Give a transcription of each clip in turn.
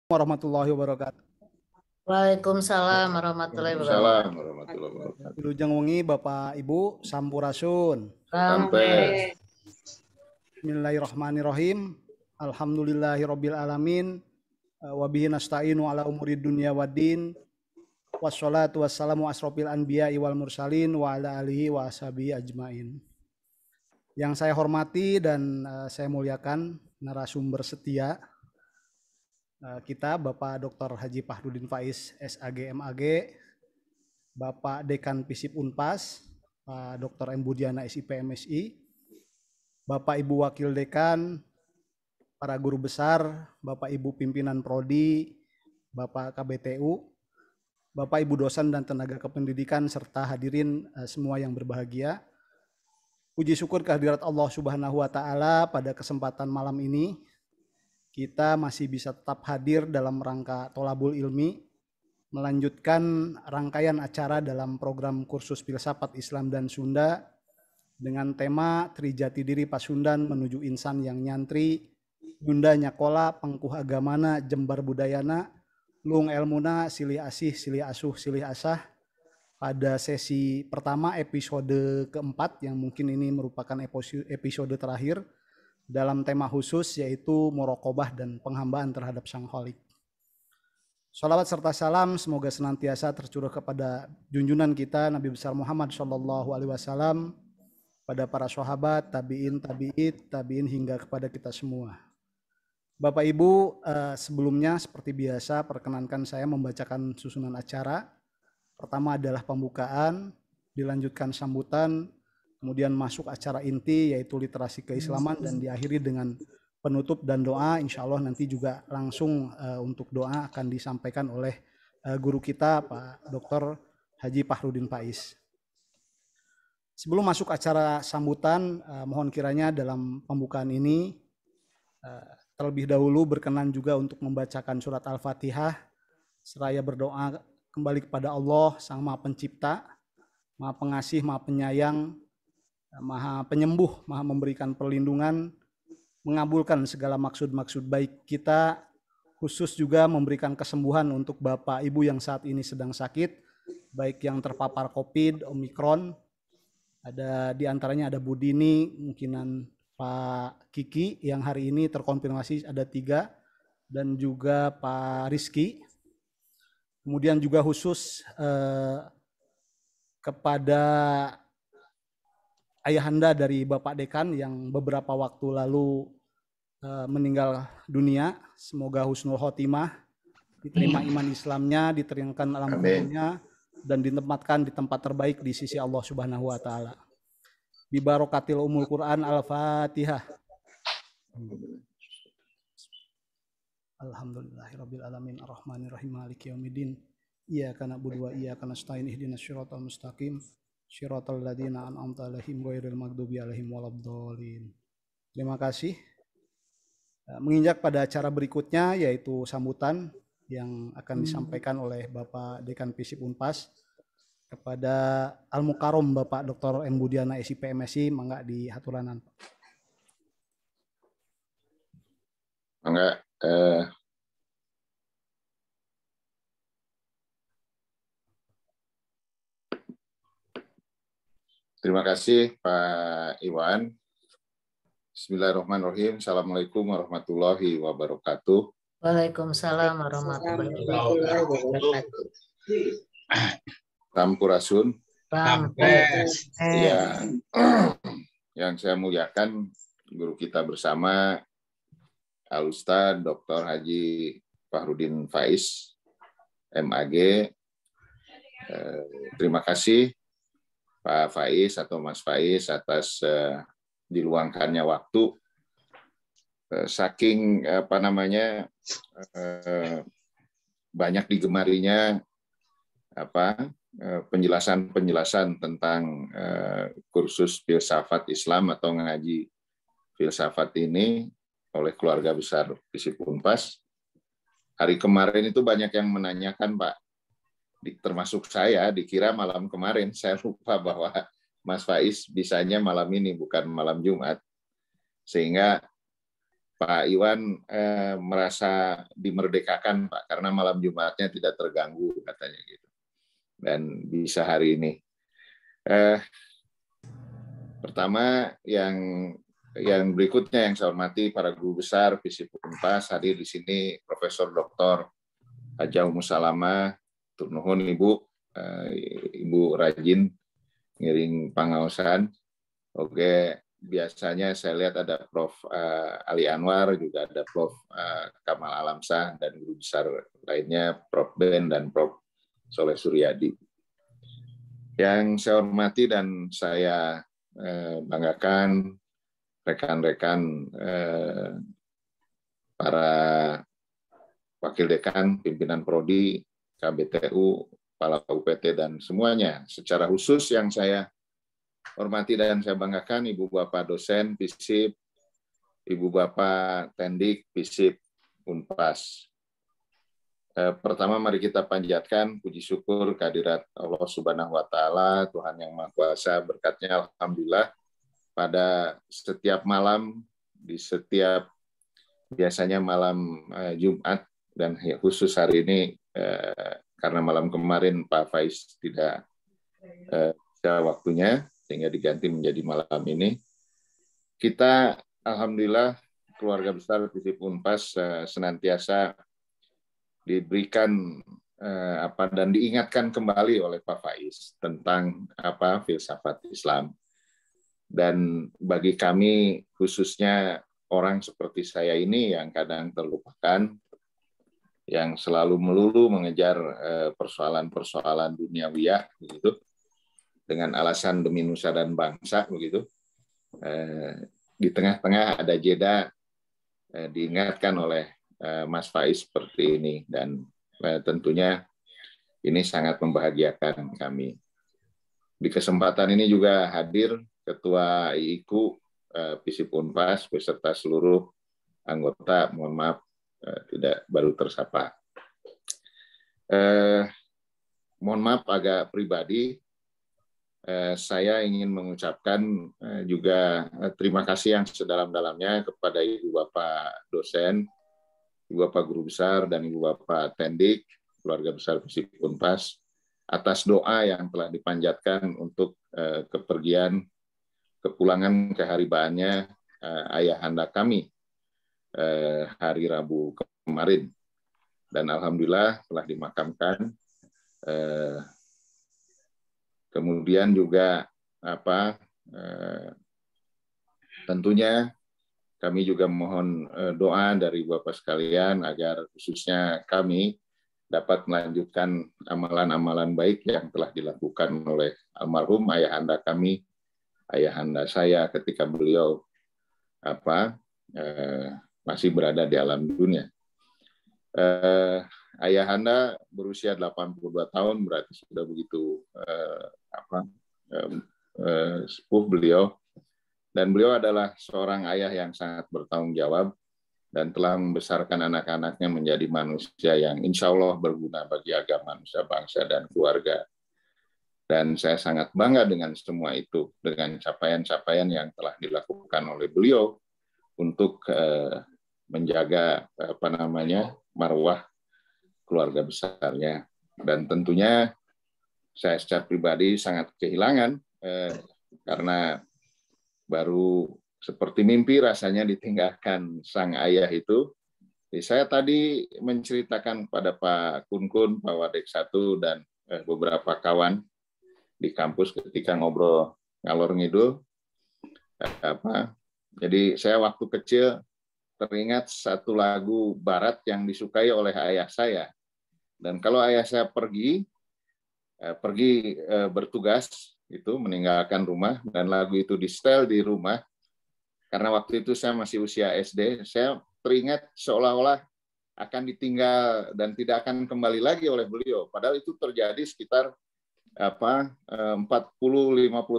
Warahmatullahi wabarakatuh. Waalaikumsalam warahmatullahi Waalaikumsalam wabarakatuh. warahmatullahi wabarakatuh. Wilujeng wengi Bapak Ibu sampurasun. Sampai. Bismillahirrahmanirrahim. Alhamdulillahirabbil alamin. Wa bihi nasta'inu ala umuri dunya waddin. Wassalatu wassalamu asrofil anbiya'i wal mursalin wa ala alihi wa ashabihi ajmain. Yang saya hormati dan saya muliakan narasumber setia kita Bapak Dr. Haji Fahrudin Faiz SAG MAG, Bapak Dekan Fisip Unpas, Pak Dr. M. Budiana SIP MSI, Bapak Ibu Wakil Dekan, para guru besar, Bapak Ibu pimpinan Prodi, Bapak KBTU, Bapak Ibu dosen dan tenaga kependidikan, serta hadirin semua yang berbahagia. Puji syukur kehadirat Allah Subhanahu wa Ta'ala pada kesempatan malam ini. Kita masih bisa tetap hadir dalam rangka Tholabul Ilmi, melanjutkan rangkaian acara dalam program kursus filsafat Islam dan Sunda dengan tema Trijati Diri Pasundan Menuju Insan yang Nyantri, Yunda Nyakola, Pengkuh Agamana, Jembar Budayana, Lung Elmuna, Silih Asih, Silih Asuh, Silih Asah, pada sesi pertama episode keempat yang mungkin ini merupakan episode terakhir dalam tema khusus yaitu muraqabah dan penghambaan terhadap Sang Khalik. Shalawat serta salam semoga senantiasa tercurah kepada junjungan kita Nabi besar Muhammad SAW, pada para sahabat, tabi'in hingga kepada kita semua. Bapak Ibu, sebelumnya seperti biasa perkenankan saya membacakan susunan acara. Pertama adalah pembukaan, dilanjutkan sambutan, kemudian masuk acara inti yaitu literasi keislaman dan diakhiri dengan penutup dan doa. Insya Allah nanti juga langsung untuk doa akan disampaikan oleh guru kita Pak Dr. Haji Fahrudin Faiz. Sebelum masuk acara sambutan, mohon kiranya dalam pembukaan ini terlebih dahulu berkenan juga untuk membacakan surat Al-Fatihah seraya berdoa kembali kepada Allah Sang Maha Pencipta, Maha Pengasih, Maha Penyayang, Maha Penyembuh, Maha Memberikan perlindungan, mengabulkan segala maksud-maksud baik kita, khusus juga memberikan kesembuhan untuk Bapak Ibu yang saat ini sedang sakit, baik yang terpapar COVID, Omikron, ada di antaranya ada Bu Dini, mungkinan Pak Kiki yang hari ini terkonfirmasi ada 3, dan juga Pak Rizky. Kemudian juga khusus kepada ayahanda dari Bapak Dekan yang beberapa waktu lalu meninggal dunia. Semoga husnul khotimah, diterima iman Islamnya, diterima alam kuburnya, dan ditempatkan di tempat terbaik di sisi Allah Subhanahu wa Ta'ala. Bi barokatil umul Quran. Al-Fatihah. Alhamdulillahirabbil alamin arrahmanirrahim maliki yaumiddin. Iyyaka na'budu wa iyyaka nasta'in ihdinas siratal mustaqim syiratal ladzina an'amta 'alaihim ghairil maghdubi 'alaihim waladdallin. Terima kasih. Menginjak pada acara berikutnya yaitu sambutan yang akan disampaikan oleh Bapak Dekan Fisip Unpas kepada Al-Mukarrom Bapak Dr. M. Budiana SIP MSI, mangga di haturanan. Mangga. Terima kasih Pak Iwan. Bismillahirrahmanirrahim. Assalamualaikum warahmatullahi wabarakatuh. Waalaikumsalam warahmatullahi wabarakatuh. Sampurasun. Rampes. Ya, yang saya muliakan guru kita bersama Al-Ustadz Dr. Haji Fahrudin Faiz MAG. Terima kasih Pak Faiz atau Mas Faiz atas diluangkannya waktu. Saking banyak digemarinya penjelasan tentang kursus filsafat Islam atau ngaji filsafat ini oleh keluarga besar Fisip Unpas. Hari kemarin itu banyak yang menanyakan, Pak, termasuk saya, dikira malam kemarin. Saya lupa bahwa Mas Faiz bisanya malam ini, bukan malam Jumat. Sehingga Pak Iwan merasa dimerdekakan, Pak, karena malam Jumatnya tidak terganggu katanya gitu, dan bisa hari ini. Pertama, yang berikutnya yang saya hormati para guru besar FISIP Unpas, hadir di sini Profesor Dr. Hajah Umusalama, turnuhun Ibu, Ibu rajin ngiring pangaosan. Oke, biasanya saya lihat ada Prof. Ali Anwar, juga ada Prof. Kamal Alamsah, dan guru besar lainnya Prof. Ben dan Prof. Soleh Suryadi. Yang saya hormati dan saya banggakan rekan-rekan para wakil dekan, pimpinan prodi, KBTU, kepala UPT, dan semuanya. Secara khusus yang saya hormati dan saya banggakan Ibu Bapak dosen FISIP, Ibu Bapak Tendik FISIP Unpas. Pertama mari kita panjatkan puji syukur kehadirat Allah Subhanahu wa taala, Tuhan yang Maha Kuasa, berkatnya alhamdulillah pada setiap malam, di setiap biasanya malam Jumat, dan khusus hari ini karena malam kemarin Pak Faiz tidak bisa waktunya, sehingga diganti menjadi malam ini. Kita alhamdulillah keluarga besar FISIP Unpas senantiasa diberikan dan diingatkan kembali oleh Pak Faiz tentang filsafat Islam. Dan bagi kami khususnya orang seperti saya ini yang kadang terlupakan, yang selalu melulu mengejar persoalan-persoalan duniawiyah begitu, dengan alasan demi nusa dan bangsa begitu. Di tengah-tengah ada jeda diingatkan oleh Mas Faiz seperti ini, dan tentunya ini sangat membahagiakan kami. Di kesempatan ini juga hadir Ketua IIKU FISIP Unpas beserta seluruh anggota, mohon maaf tidak baru tersapa. Mohon maaf agak pribadi, saya ingin mengucapkan juga terima kasih yang sedalam-dalamnya kepada Ibu Bapak dosen, Ibu Bapak guru besar, dan Ibu Bapak Tendik, keluarga besar FISIP Unpas, atas doa yang telah dipanjatkan untuk kepulangan keharibaannya ayahanda kami hari Rabu kemarin, dan alhamdulillah telah dimakamkan. Kemudian juga tentunya kami juga mohon doa dari Bapak sekalian agar khususnya kami dapat melanjutkan amalan-amalan baik yang telah dilakukan oleh almarhum ayahanda kami, ayahanda saya ketika beliau masih berada di alam dunia. Ayahanda berusia 82 tahun, berarti sudah begitu sepuh beliau, dan beliau adalah seorang ayah yang sangat bertanggung jawab dan telah membesarkan anak-anaknya menjadi manusia yang insya Allah berguna bagi agama, nusa, bangsa, dan keluarga. Dan saya sangat bangga dengan semua itu, dengan capaian-capaian yang telah dilakukan oleh beliau untuk menjaga marwah keluarga besarnya. Dan tentunya saya secara pribadi sangat kehilangan karena baru seperti mimpi rasanya ditinggalkan sang ayah itu. Jadi saya tadi menceritakan kepada Pak Kun, Pak Wadek 1, dan beberapa kawan di kampus ketika ngobrol ngalor ngidul. Jadi saya waktu kecil teringat satu lagu barat yang disukai oleh ayah saya. Dan kalau ayah saya pergi bertugas itu meninggalkan rumah, dan lagu itu di-setel di rumah, karena waktu itu saya masih usia SD, saya teringat seolah-olah akan ditinggal dan tidak akan kembali lagi oleh beliau. Padahal itu terjadi sekitar 40-50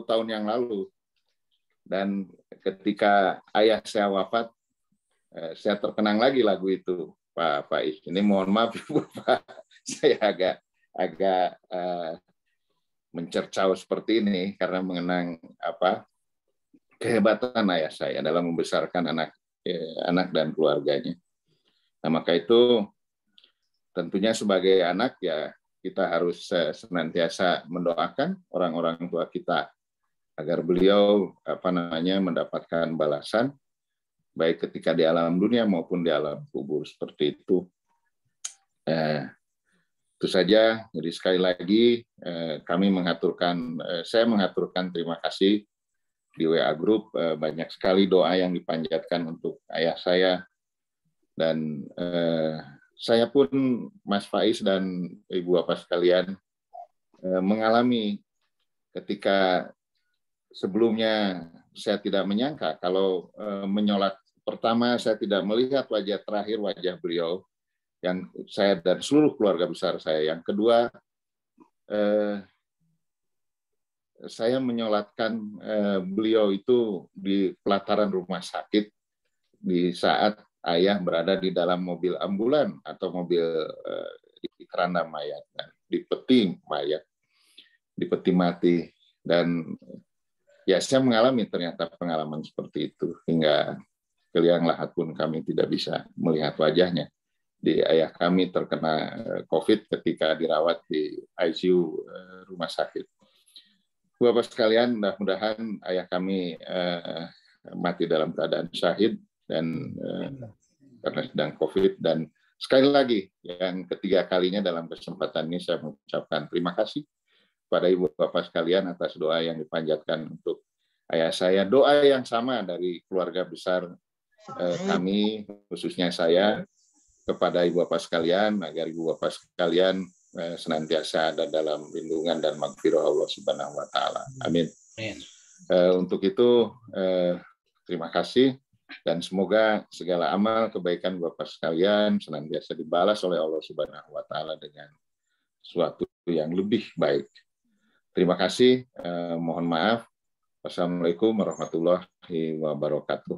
tahun yang lalu. Dan ketika ayah saya wafat, saya terkenang lagi lagu itu, Pak Faiz. Ini mohon maaf Ibu Pak, saya agak mencercau seperti ini karena mengenang kehebatan ayah saya dalam membesarkan anak dan keluarganya. Nah, maka itu tentunya sebagai anak ya kita harus senantiasa mendoakan orang-orang tua kita agar beliau mendapatkan balasan baik ketika di alam dunia maupun di alam kubur, seperti itu. Itu saja. Jadi sekali lagi saya mengaturkan terima kasih di WA Group, banyak sekali doa yang dipanjatkan untuk ayah saya, dan saya pun, Mas Faiz dan Ibu Bapak sekalian, mengalami ketika sebelumnya saya tidak menyangka kalau menyolat pertama saya tidak melihat wajah terakhir wajah beliau, yang saya dan seluruh keluarga besar saya. Yang kedua, saya menyolatkan beliau itu di pelataran rumah sakit di saat ayah berada di dalam mobil ambulan atau mobil di keranda mayat, di peti mayat, di peti mati. Dan ya saya mengalami ternyata pengalaman seperti itu, hingga ke liang lahat pun kami tidak bisa melihat wajahnya. Di ayah kami terkena COVID ketika dirawat di ICU rumah sakit. Bapak sekalian, mudah-mudahan ayah kami mati dalam keadaan syahid dan karena sedang COVID. Dan sekali lagi, yang ketiga kalinya dalam kesempatan ini saya mengucapkan terima kasih pada Ibu Bapak sekalian atas doa yang dipanjatkan untuk ayah saya. Doa yang sama dari keluarga besar kami, khususnya saya, kepada Ibu Bapak sekalian, agar Ibu Bapak sekalian senantiasa ada dalam lindungan dan magfirah Allah Subhanahu wa taala. Amin. Untuk itu terima kasih, dan semoga segala amal kebaikan Bapak sekalian senantiasa dibalas oleh Allah Subhanahu wa taala dengan sesuatu yang lebih baik. Terima kasih. Mohon maaf. Wassalamualaikum warahmatullahi wabarakatuh.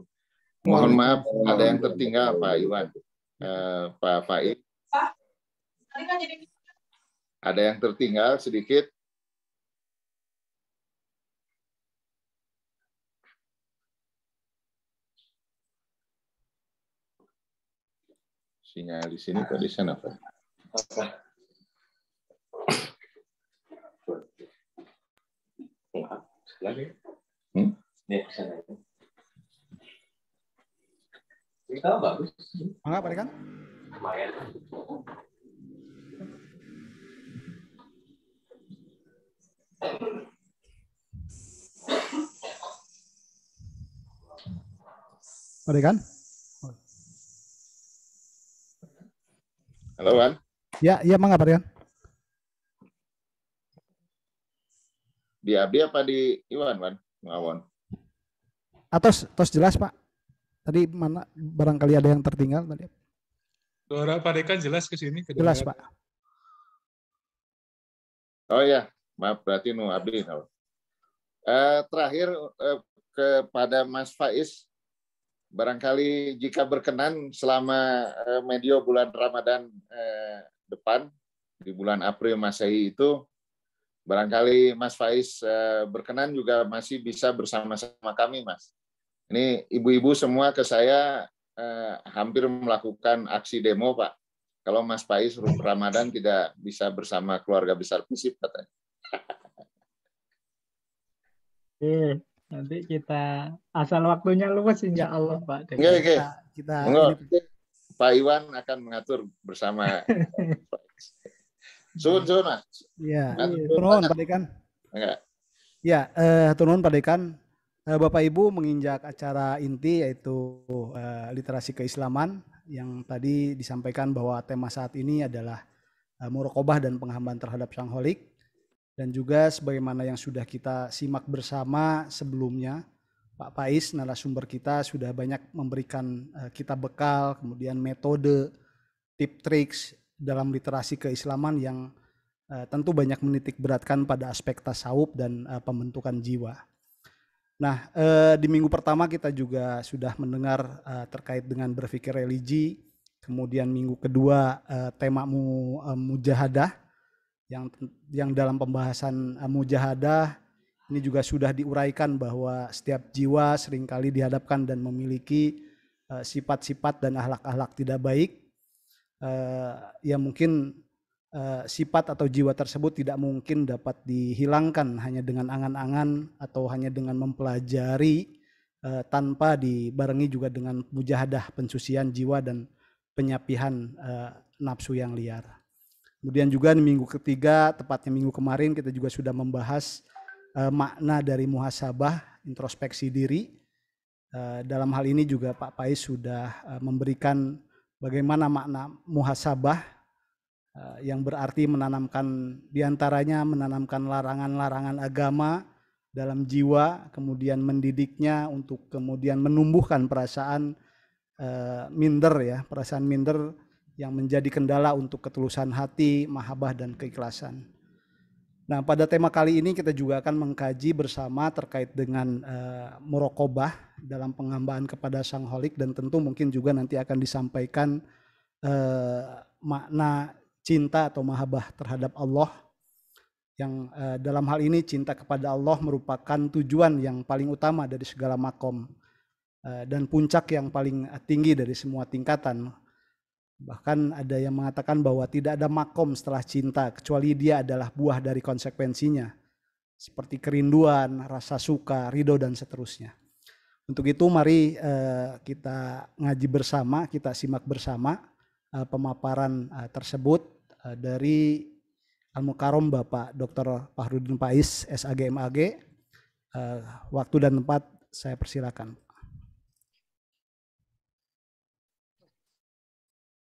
Mohon maaf ada yang tertinggal, Pak Iwan, Pak Faid. Ada yang tertinggal sedikit. Sinyal di sini atau di sana, Pak? Bagus. Mangga, Pak Dekan? Lumayan. Pak Dekan? Halo, Wan. Ya, mangga, Pak Dekan. Di Abdi apa di Iwan, Wan? Ngawon. Tos jelas, Pak. Tadi mana barangkali ada yang tertinggal tadi. Suara Pak Dekan jelas ke sini? Jelas, Pak. Oh ya, maaf berarti Abdi. Terakhir kepada Mas Faiz, barangkali jika berkenan selama medio bulan Ramadan depan, di bulan April Masehi itu, barangkali Mas Faiz berkenan juga masih bisa bersama-sama kami, Mas. Ini ibu-ibu semua ke saya hampir melakukan aksi demo, Pak. Kalau Mas Faiz Ramadan tidak bisa bersama keluarga besar FISIP, katanya. Nanti kita asal waktunya luas, insya Allah, Pak. Oke. Pak Iwan akan mengatur bersama. Sun, Mas. Ya, turun Pak Dekan. Ya, turun Pak Dekan. Bapak Ibu menginjak acara inti, yaitu literasi keislaman, yang tadi disampaikan bahwa tema saat ini adalah muraqabah dan penghambaan terhadap Syangholik. Dan juga sebagaimana yang sudah kita simak bersama sebelumnya, Pak Faiz, narasumber kita, sudah banyak memberikan kita bekal, kemudian metode, tip triks dalam literasi keislaman yang tentu banyak menitik beratkan pada aspek tasawuf dan pembentukan jiwa. Nah, di minggu pertama kita juga sudah mendengar terkait dengan berpikir religi, kemudian minggu kedua tema mujahadah, yang dalam pembahasan mujahadah ini juga sudah diuraikan bahwa setiap jiwa seringkali dihadapkan dan memiliki sifat-sifat dan akhlak-akhlak tidak baik, yang mungkin sifat atau jiwa tersebut tidak mungkin dapat dihilangkan hanya dengan angan-angan atau hanya dengan mempelajari, tanpa dibarengi juga dengan mujahadah pensucian jiwa dan penyapihan nafsu yang liar. Kemudian juga di minggu ketiga, tepatnya minggu kemarin, kita juga sudah membahas makna dari muhasabah, introspeksi diri. Dalam hal ini juga Pak Pais sudah memberikan bagaimana makna muhasabah, yang berarti menanamkan diantaranya menanamkan larangan-larangan agama dalam jiwa, kemudian mendidiknya untuk kemudian menumbuhkan perasaan minder ya, perasaan minder yang menjadi kendala untuk ketulusan hati, mahabbah dan keikhlasan. Nah, pada tema kali ini kita juga akan mengkaji bersama terkait dengan muraqabah dalam penghambaan kepada Sang Khalik, dan tentu mungkin juga nanti akan disampaikan makna cinta atau mahabbah terhadap Allah, yang dalam hal ini cinta kepada Allah merupakan tujuan yang paling utama dari segala makom dan puncak yang paling tinggi dari semua tingkatan. Bahkan ada yang mengatakan bahwa tidak ada makom setelah cinta kecuali dia adalah buah dari konsekuensinya, seperti kerinduan, rasa suka, ridho dan seterusnya. Untuk itu mari kita ngaji bersama, kita simak bersama pemaparan tersebut dari Al-Mukarram Bapak Dr. Fahrudin Pais, SAG MAG. Waktu dan tempat saya persilakan.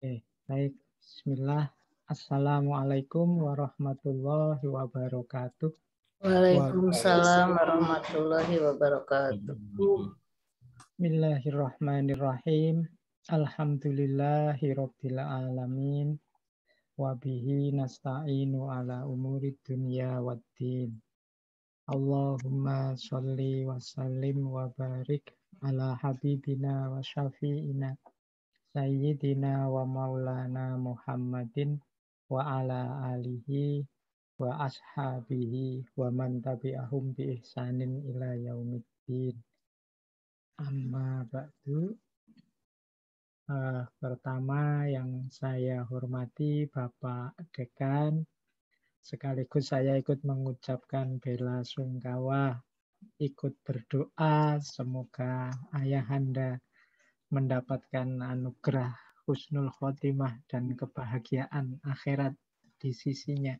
Oke, baik. Bismillah. Assalamualaikum warahmatullahi wabarakatuh. Waalaikumsalam warahmatullahi wabarakatuh. Bismillahirrahmanirrahim. Alhamdulillahirabbil alamin. Wa bihi nasta'inu ala umuri dunya waddin. Allahumma sholli wa sallim wa barik ala habibina wa syafi'ina Sayyidina wa maulana Muhammadin wa ala alihi wa ashabihi wa man tabi'ahum bi ihsanin ila yaumiddin. Amma ba'du. Pertama yang saya hormati Bapak Dekan, sekaligus saya ikut mengucapkan bela sungkawa, ikut berdoa semoga ayahanda mendapatkan anugerah husnul khotimah dan kebahagiaan akhirat di sisinya.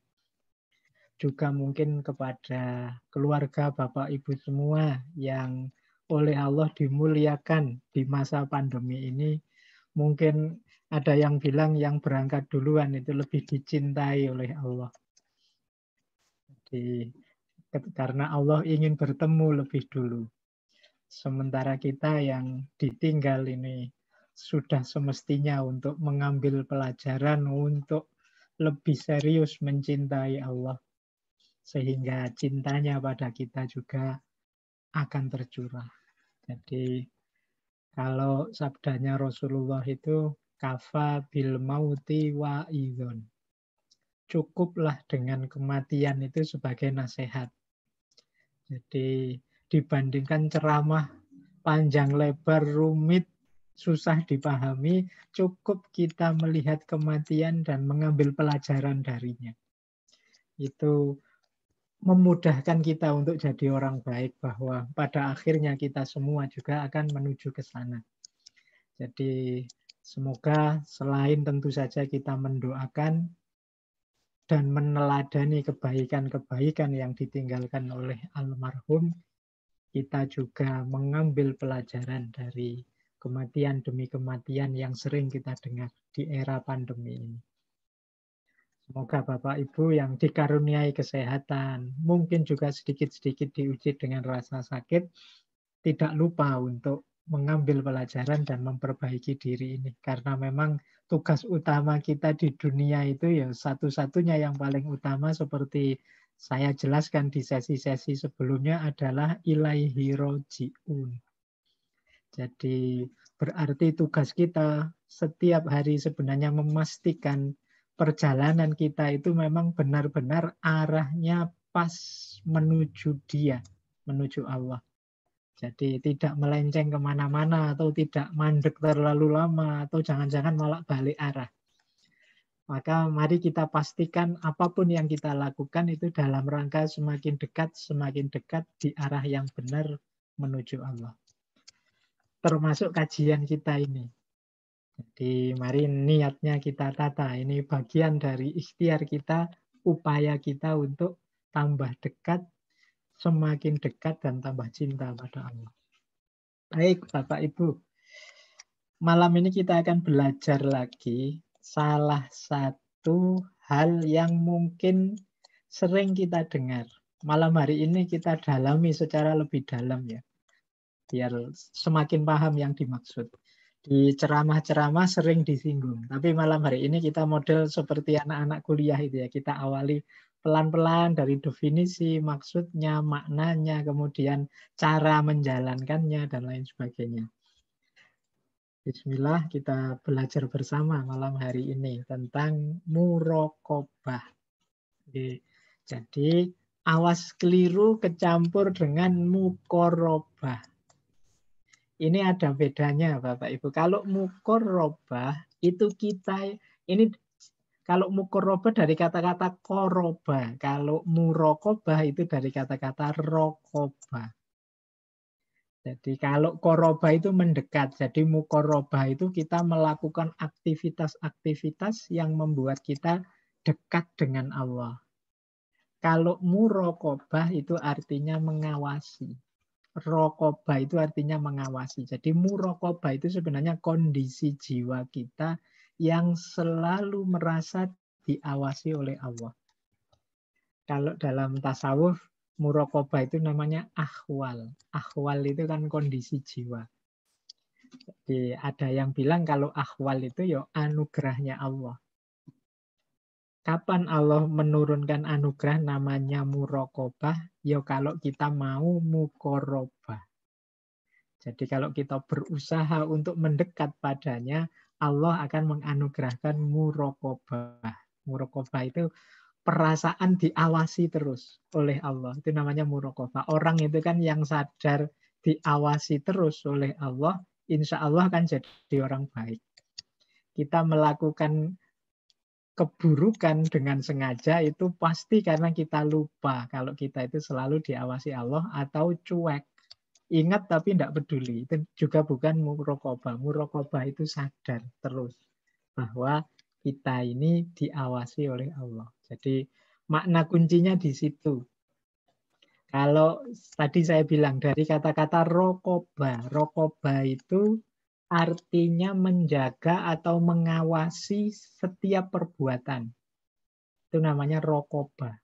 Juga mungkin kepada keluarga Bapak Ibu semua yang oleh Allah dimuliakan di masa pandemi ini. Mungkin ada yang bilang yang berangkat duluan itu lebih dicintai oleh Allah. Jadi, karena Allah ingin bertemu lebih dulu. Sementara kita yang ditinggal ini sudah semestinya untuk mengambil pelajaran untuk lebih serius mencintai Allah. Sehingga cintanya pada kita juga akan tercurah. Jadi kalau sabdanya Rasulullah itu kafa bil mauti wa idzon. Cukuplah dengan kematian itu sebagai nasihat. Jadi dibandingkan ceramah panjang lebar, rumit, susah dipahami, cukup kita melihat kematian dan mengambil pelajaran darinya. Itu memudahkan kita untuk jadi orang baik, bahwa pada akhirnya kita semua juga akan menuju ke sana. Jadi semoga selain tentu saja kita mendoakan dan meneladani kebaikan-kebaikan yang ditinggalkan oleh almarhum, kita juga mengambil pelajaran dari kematian demi kematian yang sering kita dengar di era pandemi ini. Semoga Bapak Ibu yang dikaruniai kesehatan, mungkin juga sedikit-sedikit diuji dengan rasa sakit, tidak lupa untuk mengambil pelajaran dan memperbaiki diri ini. Karena memang tugas utama kita di dunia itu ya satu-satunya yang paling utama, seperti saya jelaskan di sesi-sesi sebelumnya, adalah ilaihi roji'un. Jadi berarti tugas kita setiap hari sebenarnya memastikan perjalanan kita itu memang benar-benar arahnya pas menuju Dia, menuju Allah. Jadi tidak melenceng kemana-mana atau tidak mandek terlalu lama atau jangan-jangan malah balik arah. Maka mari kita pastikan apapun yang kita lakukan itu dalam rangka semakin dekat di arah yang benar menuju Allah. Termasuk kajian kita ini. Jadi mari niatnya kita tata. Ini bagian dari ikhtiar kita, upaya kita untuk tambah dekat, semakin dekat dan tambah cinta pada Allah. Baik Bapak Ibu, malam ini kita akan belajar lagi salah satu hal yang mungkin sering kita dengar. Malam hari ini kita dalami secara lebih dalam ya, biar semakin paham yang dimaksud. Di ceramah-ceramah sering disinggung, tapi malam hari ini kita model seperti anak-anak kuliah itu ya, kita awali pelan-pelan dari definisi, maksudnya, maknanya, kemudian cara menjalankannya, dan lain sebagainya. Bismillah, kita belajar bersama malam hari ini tentang muraqabah. Jadi, awas keliru kecampur dengan muqarrabah. Ini ada bedanya Bapak Ibu. Kalau muqarrabah itu kita, ini kalau muqarrabah dari kata-kata qoroba. Kalau muraqabah itu dari kata-kata raqabah. Jadi kalau qoroba itu mendekat, jadi muqarrabah itu kita melakukan aktivitas-aktivitas yang membuat kita dekat dengan Allah. Kalau muraqabah itu artinya mengawasi. Raqabah itu artinya mengawasi. Jadi muraqabah itu sebenarnya kondisi jiwa kita yang selalu merasa diawasi oleh Allah. Kalau dalam tasawuf, muraqabah itu namanya ahwal. Ahwal itu kan kondisi jiwa. Jadi ada yang bilang kalau ahwal itu ya anugerahnya Allah. Kapan Allah menurunkan anugerah namanya muraqabah? Ya kalau kita mau muqarrabah. Jadi kalau kita berusaha untuk mendekat padanya, Allah akan menganugerahkan muraqabah. Muraqabah itu perasaan diawasi terus oleh Allah. Itu namanya muraqabah. Orang itu kan yang sadar diawasi terus oleh Allah, insya Allah akan jadi orang baik. Kita melakukan keburukan dengan sengaja itu pasti karena kita lupa kalau kita itu selalu diawasi Allah atau cuek. Ingat tapi tidak peduli. Itu juga bukan muraqabah. Muraqabah itu sadar terus bahwa kita ini diawasi oleh Allah. Jadi makna kuncinya di situ. Kalau tadi saya bilang dari kata-kata raqabah. Raqabah itu artinya menjaga atau mengawasi setiap perbuatan. Itu namanya raqabah.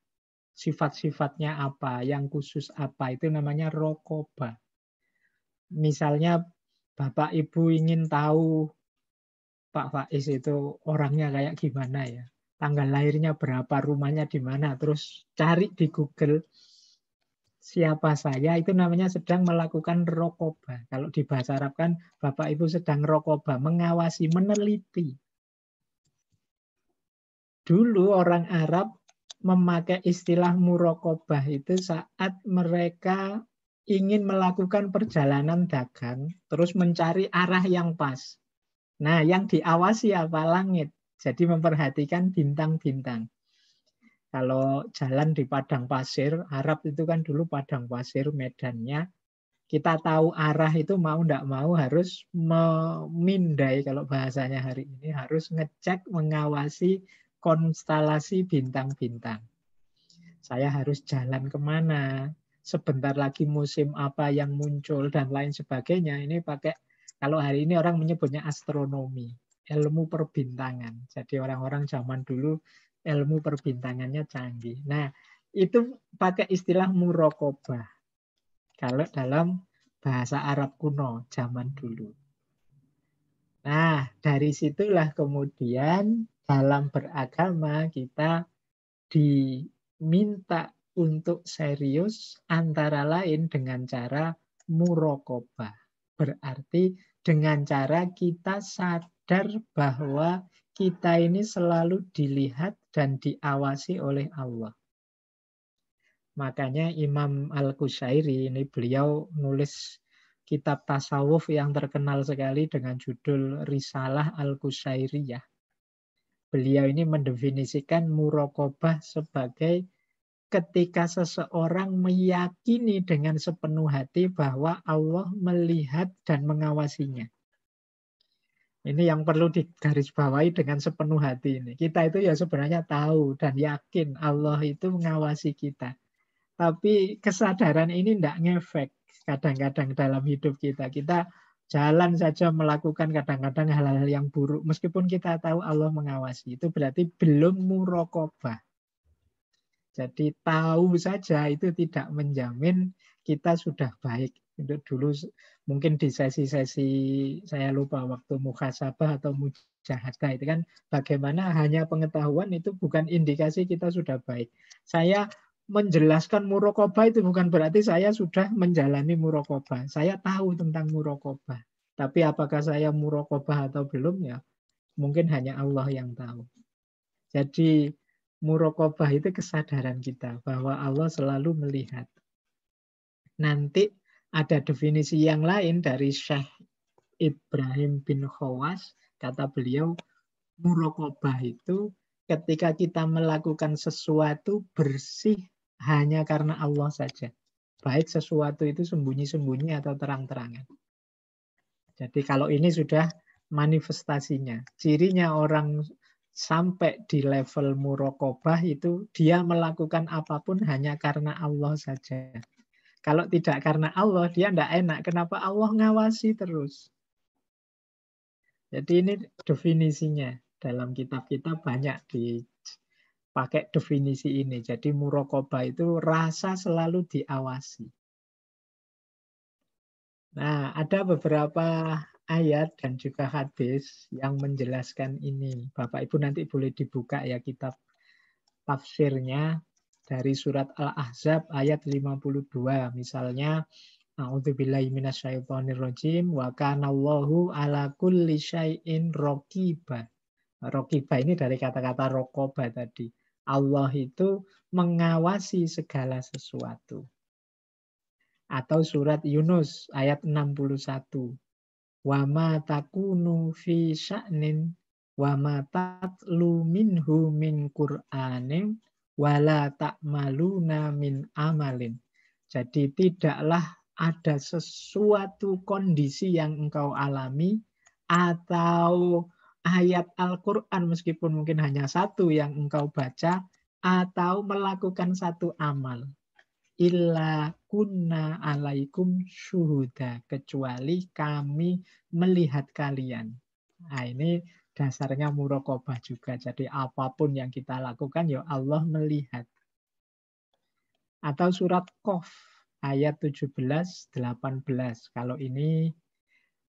Sifat-sifatnya apa, yang khusus apa, itu namanya raqabah. Misalnya Bapak Ibu ingin tahu Pak Faiz itu orangnya kayak gimana ya, tanggal lahirnya berapa, rumahnya di mana, terus cari di Google siapa saya, itu namanya sedang melakukan raqabah. Kalau di bahasa Arab kan Bapak Ibu sedang raqabah, mengawasi, meneliti. Dulu orang Arab memakai istilah muraqabah itu saat mereka ingin melakukan perjalanan dagang, terus mencari arah yang pas. Nah, yang diawasi apa? Langit. Jadi memperhatikan bintang-bintang. Kalau jalan di padang pasir, Arab itu kan dulu padang pasir medannya, kita tahu arah itu mau tidak mau harus memindai, kalau bahasanya hari ini, harus ngecek, mengawasi konstelasi bintang-bintang. Saya harus jalan kemana, sebentar lagi musim apa yang muncul, dan lain sebagainya. Ini pakai, kalau hari ini orang menyebutnya astronomi, ilmu perbintangan. Jadi orang-orang zaman dulu ilmu perbintangannya canggih. Nah, itu pakai istilah muraqabah. Kalau dalam bahasa Arab kuno zaman dulu. Nah, dari situlah kemudian dalam beragama kita diminta untuk serius antara lain dengan cara muraqabah. Berarti dengan cara kita sadar bahwa kita ini selalu dilihat dan diawasi oleh Allah. Makanya Imam Al-Qushairi ini beliau nulis kitab tasawuf yang terkenal sekali dengan judul Risalah Al-Qusairiyah. Beliau ini mendefinisikan muraqabah sebagai ketika seseorang meyakini dengan sepenuh hati bahwa Allah melihat dan mengawasinya. Ini yang perlu digarisbawahi dengan sepenuh hati ini. Kita itu ya sebenarnya tahu dan yakin Allah itu mengawasi kita. Tapi kesadaran ini tidak ngefek kadang-kadang dalam hidup kita. Kita jalan saja melakukan kadang-kadang hal-hal yang buruk. Meskipun kita tahu Allah mengawasi. Itu berarti belum muraqabah. Jadi tahu saja itu tidak menjamin kita sudah baik. Untuk dulu mungkin di sesi-sesi saya lupa waktu muhasabah atau mujahadah itu kan bagaimana hanya pengetahuan itu bukan indikasi kita sudah baik. Saya menjelaskan muraqabah itu bukan berarti saya sudah menjalani muraqabah. Saya tahu tentang muraqabah. Tapi apakah saya muraqabah atau belum ya mungkin hanya Allah yang tahu. Jadi muraqabah itu kesadaran kita bahwa Allah selalu melihat. Nanti ada definisi yang lain dari Syekh Ibrahim bin Khawas. Kata beliau, muraqabah itu ketika kita melakukan sesuatu bersih hanya karena Allah saja. Baik sesuatu itu sembunyi-sembunyi atau terang-terangan. Jadi kalau ini sudah manifestasinya. Cirinya orang sampai di level muraqabah itu dia melakukan apapun hanya karena Allah saja. Kalau tidak karena Allah, dia tidak enak. Kenapa Allah ngawasi terus? Jadi ini definisinya. Dalam kitab-kitab banyak dipakai definisi ini. Jadi muraqabah itu rasa selalu diawasi. Nah, ada beberapa ayat dan juga hadis yang menjelaskan ini. Bapak Ibu nanti boleh dibuka ya kitab tafsirnya dari surat Al-Ahzab ayat 52. Misalnya, A'udzubillahi minasyaitonirrajim wa kanallahu ala kulli syai'in raqiba. Raqiba ini dari kata-kata raqaba tadi. Allah itu mengawasi segala sesuatu. Atau surat Yunus ayat 61. Wa ma takunu fi sya'nin wa ma tatlu minhu min Qur'anin wala ta'maluna min amalin. Jadi tidaklah ada sesuatu kondisi yang engkau alami atau ayat Al-Quran meskipun mungkin hanya satu yang engkau baca atau melakukan satu amal. Illa kunna alaikum syuhuda. Kecuali kami melihat kalian. Nah ini dasarnya muraqabah juga. Jadi apapun yang kita lakukan, ya Allah melihat. Atau surat Qaf ayat 17-18. Kalau ini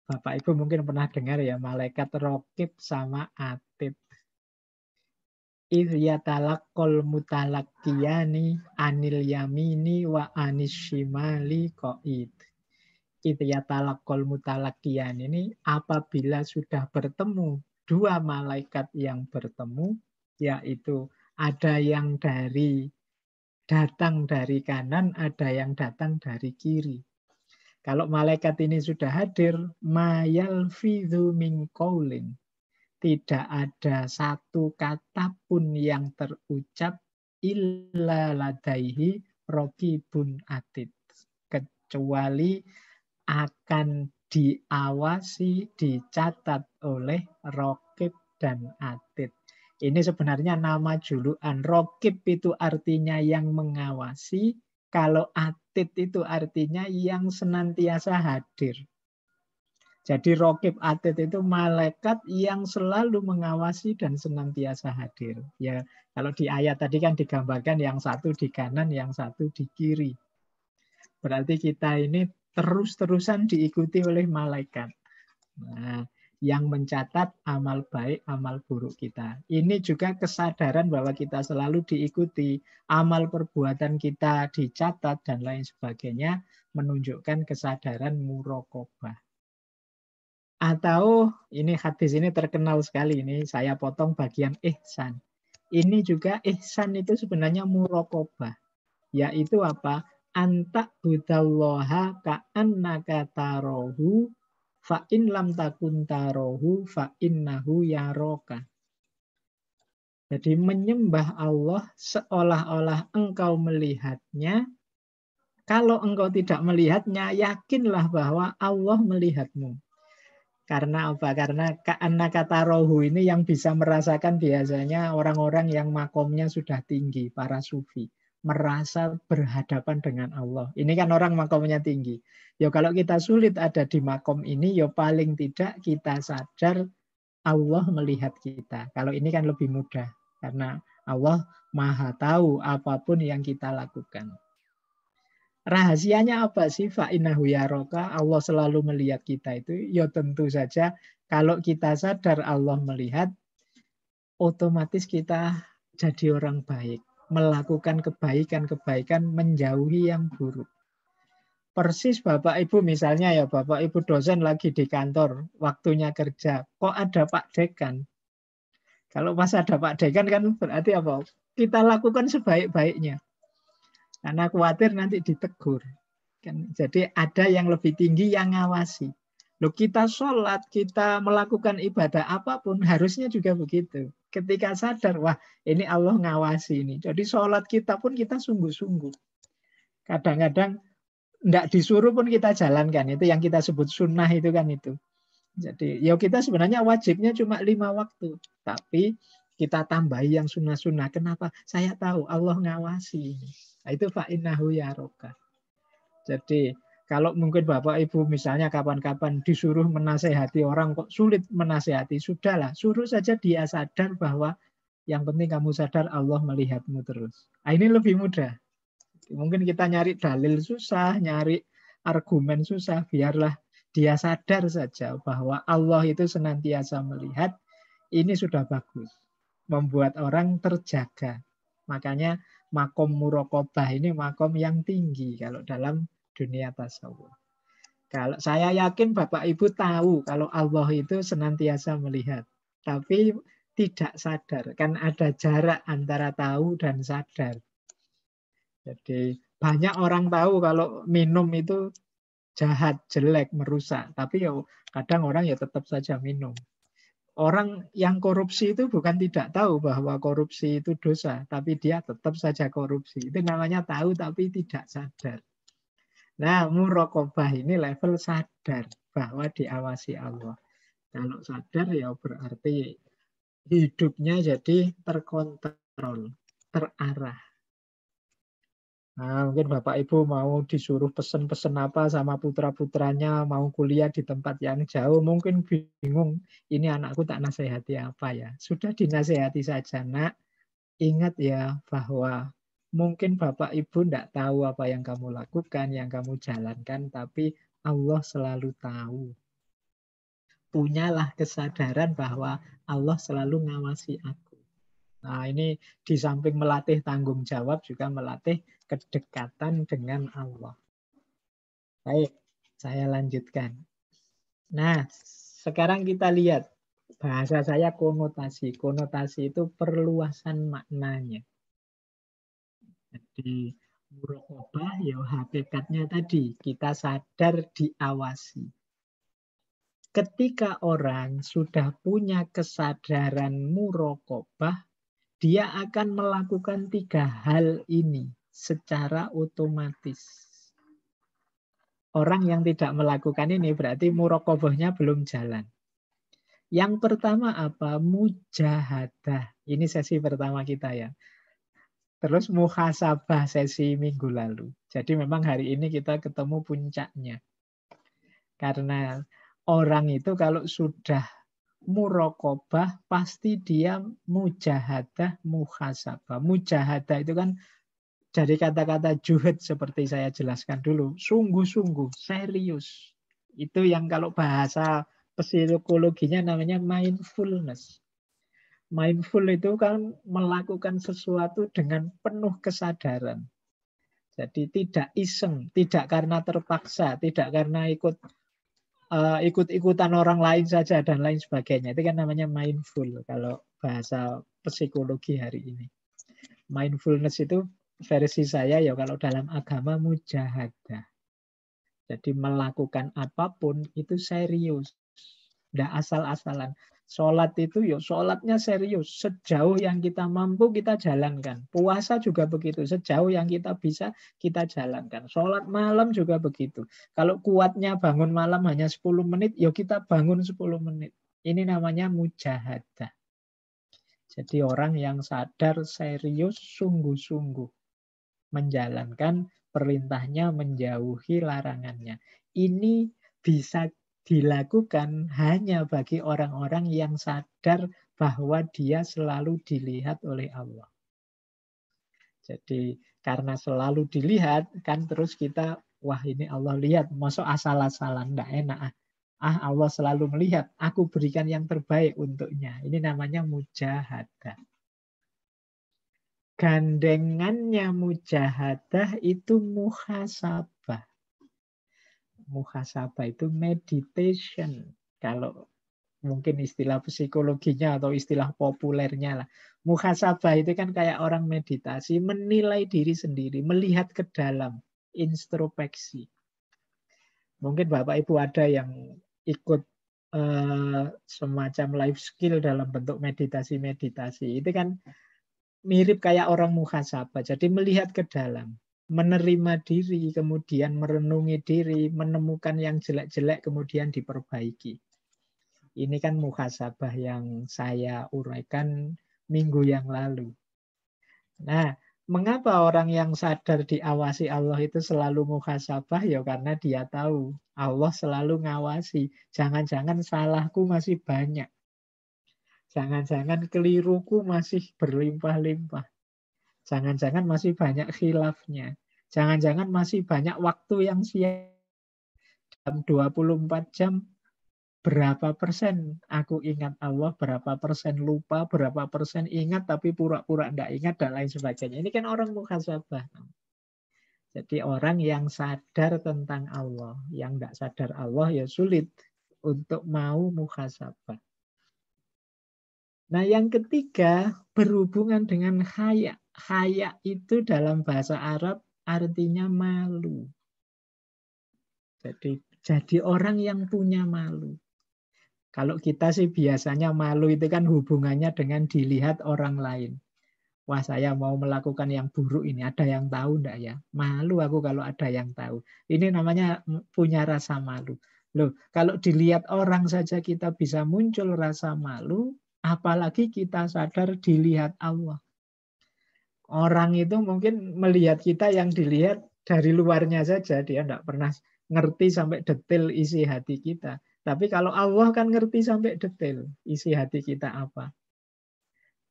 Bapak Ibu mungkin pernah dengar ya, malaikat raqib sama atid. Izyatalaqqal mutalaqqiyani anil yamini wa anis shimali qa'id. Izyatalaqqal mutalaqqiyani ini apabila sudah bertemu dua malaikat yang bertemu, yaitu ada yang datang dari kanan, ada yang datang dari kiri. Kalau malaikat ini sudah hadir, ma yalfidhu min qaulin. Tidak ada satu kata pun yang terucap illa ladaihi raqibun atid. Kecuali akan diawasi, dicatat oleh raqib dan atid. Ini sebenarnya nama julukan. Raqib itu artinya yang mengawasi. Kalau atid itu artinya yang senantiasa hadir. Jadi raqib atid itu malaikat yang selalu mengawasi dan senantiasa hadir. Ya, kalau di ayat tadi kan digambarkan yang satu di kanan, yang satu di kiri. Berarti kita ini terus-terusan diikuti oleh malaikat. Nah, yang mencatat amal baik, amal buruk kita. Ini juga kesadaran bahwa kita selalu diikuti. Amal perbuatan kita dicatat dan lain sebagainya menunjukkan kesadaran muraqabah. Atau ini hadis ini terkenal sekali, ini saya potong bagian ihsan. Ini juga ihsan itu sebenarnya muraqabah. Yaitu apa? anta budallaha ka'annaka tarahu fa in lam takun tarahu fa innahu yaraka. Jadi menyembah Allah seolah-olah engkau melihatnya. Kalau engkau tidak melihatnya, yakinlah bahwa Allah melihatmu. Karena apa? Karena ka'annaka tarahu ini yang bisa merasakan biasanya orang-orang yang makomnya sudah tinggi, para sufi. Merasa berhadapan dengan Allah. Ini kan orang makomnya tinggi. Ya kalau kita sulit ada di makom ini, ya paling tidak kita sadar Allah melihat kita. Kalau ini kan lebih mudah. Karena Allah maha tahu apapun yang kita lakukan. Rahasianya apa sih? Fa'innahu yaraka, Allah selalu melihat kita itu. Ya tentu saja kalau kita sadar Allah melihat, otomatis kita jadi orang baik. Melakukan kebaikan-kebaikan, menjauhi yang buruk. Persis Bapak Ibu misalnya ya, Bapak Ibu dosen lagi di kantor, waktunya kerja. Kok ada Pak Dekan? Kalau pas ada Pak Dekan kan berarti apa? Kita lakukan sebaik-baiknya. Karena khawatir nanti ditegur. Jadi ada yang lebih tinggi yang ngawasi. Loh, kita sholat, kita melakukan ibadah apapun, harusnya juga begitu. Ketika sadar, wah ini Allah ngawasi ini. Jadi sholat kita pun kita sungguh-sungguh. Kadang-kadang enggak disuruh pun kita jalankan. Itu yang kita sebut sunnah itu kan itu. Jadi ya kita sebenarnya wajibnya cuma 5 waktu. Tapi kita tambahi yang sunnah-sunnah. Kenapa? Saya tahu Allah ngawasi ini. Nah, itu fa'innahu yaraka. Jadi kalau mungkin Bapak Ibu misalnya kapan-kapan disuruh menasehati orang kok sulit menasehati, sudahlah, suruh saja dia sadar bahwa yang penting kamu sadar Allah melihatmu terus. Nah, ini lebih mudah. Mungkin kita nyari dalil susah, nyari argumen susah, biarlah dia sadar saja bahwa Allah itu senantiasa melihat, ini sudah bagus. Membuat orang terjaga. Makanya makom muraqabah ini makom yang tinggi kalau dalam dunia tasawuf. Kalau saya yakin Bapak Ibu tahu kalau Allah itu senantiasa melihat, tapi tidak sadar. Kan ada jarak antara tahu dan sadar. Jadi banyak orang tahu kalau minum itu jahat, jelek, merusak, tapi ya kadang orang ya tetap saja minum. Orang yang korupsi itu bukan tidak tahu bahwa korupsi itu dosa, tapi dia tetap saja korupsi. Itu namanya tahu tapi tidak sadar. Nah, muraqabah ini level sadar bahwa diawasi Allah. Kalau sadar ya berarti hidupnya jadi terkontrol, terarah. Nah, mungkin Bapak Ibu mau disuruh pesen-pesen apa sama putra-putranya, mau kuliah di tempat yang jauh, mungkin bingung, ini anakku tak nasihati apa ya. Sudah dinasihati saja, nak. Ingat ya bahwa mungkin Bapak Ibu tidak tahu apa yang kamu lakukan, yang kamu jalankan, tapi Allah selalu tahu. Punyalah kesadaran bahwa Allah selalu ngawasi aku. Nah, ini di samping melatih tanggung jawab juga melatih kedekatan dengan Allah. Baik, saya lanjutkan. Nah, sekarang kita lihat bahasa saya konotasi. Konotasi itu perluasan maknanya. Jadi muraqabah ya hakikatnya tadi kita sadar diawasi. Ketika orang sudah punya kesadaran muraqabah, dia akan melakukan 3 hal ini secara otomatis. Orang yang tidak melakukan ini berarti muraqabahnya belum jalan. Yang pertama apa? Mujahadah. Ini sesi pertama kita ya. Terus muhasabah sesi minggu lalu. Jadi memang hari ini kita ketemu puncaknya. Karena orang itu kalau sudah muraqabah pasti dia mujahadah, muhasabah. Mujahadah itu kan dari kata-kata juhud seperti saya jelaskan dulu. Sungguh-sungguh, serius. Itu yang kalau bahasa psikologinya namanya mindfulness. Mindful itu kan melakukan sesuatu dengan penuh kesadaran. Jadi tidak iseng, tidak karena terpaksa, tidak karena ikut-ikutan orang lain saja dan lain sebagainya. Itu kan namanya mindful kalau bahasa psikologi hari ini. Mindfulness itu versi saya ya kalau dalam agama mujahadah. Jadi melakukan apapun itu serius. Nggak asal-asalan. Sholat itu ya sholatnya serius. Sejauh yang kita mampu kita jalankan. Puasa juga begitu. Sejauh yang kita bisa kita jalankan. Sholat malam juga begitu. Kalau kuatnya bangun malam hanya 10 menit, ya kita bangun 10 menit. Ini namanya mujahadah. Jadi orang yang sadar serius sungguh-sungguh menjalankan perintahnya, menjauhi larangannya. Ini bisa dilakukan hanya bagi orang-orang yang sadar bahwa dia selalu dilihat oleh Allah. Jadi karena selalu dilihat, kan terus kita, wah ini Allah lihat, masuk asal-asalan, enggak enak. Allah selalu melihat, aku berikan yang terbaik untuknya. Ini namanya mujahadah. Gandengannya mujahadah itu muhasabah. Muhasabah itu meditation. Kalau mungkin istilah psikologinya atau istilah populernya lah. Muhasabah itu kan kayak orang meditasi, menilai diri sendiri, melihat ke dalam, introspeksi. Mungkin Bapak Ibu ada yang ikut semacam life skill dalam bentuk meditasi-meditasi. Itu kan mirip kayak orang muhasabah. Jadi melihat ke dalam, menerima diri, kemudian merenungi diri, menemukan yang jelek-jelek, kemudian diperbaiki. Ini kan muhasabah yang saya uraikan minggu yang lalu. Nah, mengapa orang yang sadar diawasi Allah itu selalu muhasabah? Ya karena dia tahu Allah selalu ngawasi. Jangan-jangan salahku masih banyak. Jangan-jangan keliruku masih berlimpah-limpah. Jangan-jangan masih banyak khilafnya. Jangan-jangan masih banyak waktu yang sia. Dalam 24 jam, berapa persen aku ingat Allah, berapa persen lupa, berapa persen ingat tapi pura-pura tidak ingat, dan lain sebagainya. Ini kan orang muhasabah. Jadi orang yang sadar tentang Allah, yang tidak sadar Allah ya sulit untuk mau muhasabah. Nah, yang ketiga berhubungan dengan khaya. Khaya itu dalam bahasa Arab artinya malu. Jadi orang yang punya malu. Kalau kita sih biasanya malu itu kan hubungannya dengan dilihat orang lain. Wah, saya mau melakukan yang buruk ini, ada yang tahu enggak ya? Malu aku kalau ada yang tahu. Ini namanya punya rasa malu. Loh, kalau dilihat orang saja kita bisa muncul rasa malu, apalagi kita sadar dilihat Allah. Orang itu mungkin melihat kita yang dilihat dari luarnya saja, dia tidak pernah ngerti sampai detail isi hati kita. Tapi kalau Allah kan ngerti sampai detail isi hati kita apa.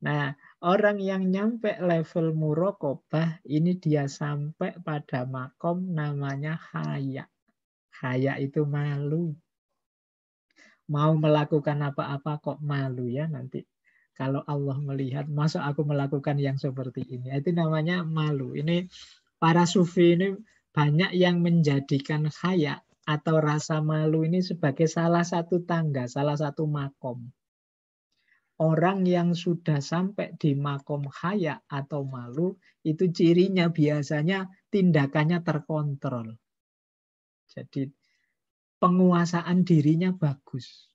Nah, orang yang nyampe level muraqabah ini dia sampai pada makom namanya khaya. Khaya itu malu. Mau melakukan apa-apa kok malu ya nanti. Kalau Allah melihat, masa aku melakukan yang seperti ini? Itu namanya malu. Ini para sufi ini banyak yang menjadikan khaya atau rasa malu ini sebagai salah satu tangga, salah satu makom. Orang yang sudah sampai di makom khaya atau malu, itu cirinya biasanya tindakannya terkontrol. Jadi penguasaan dirinya bagus.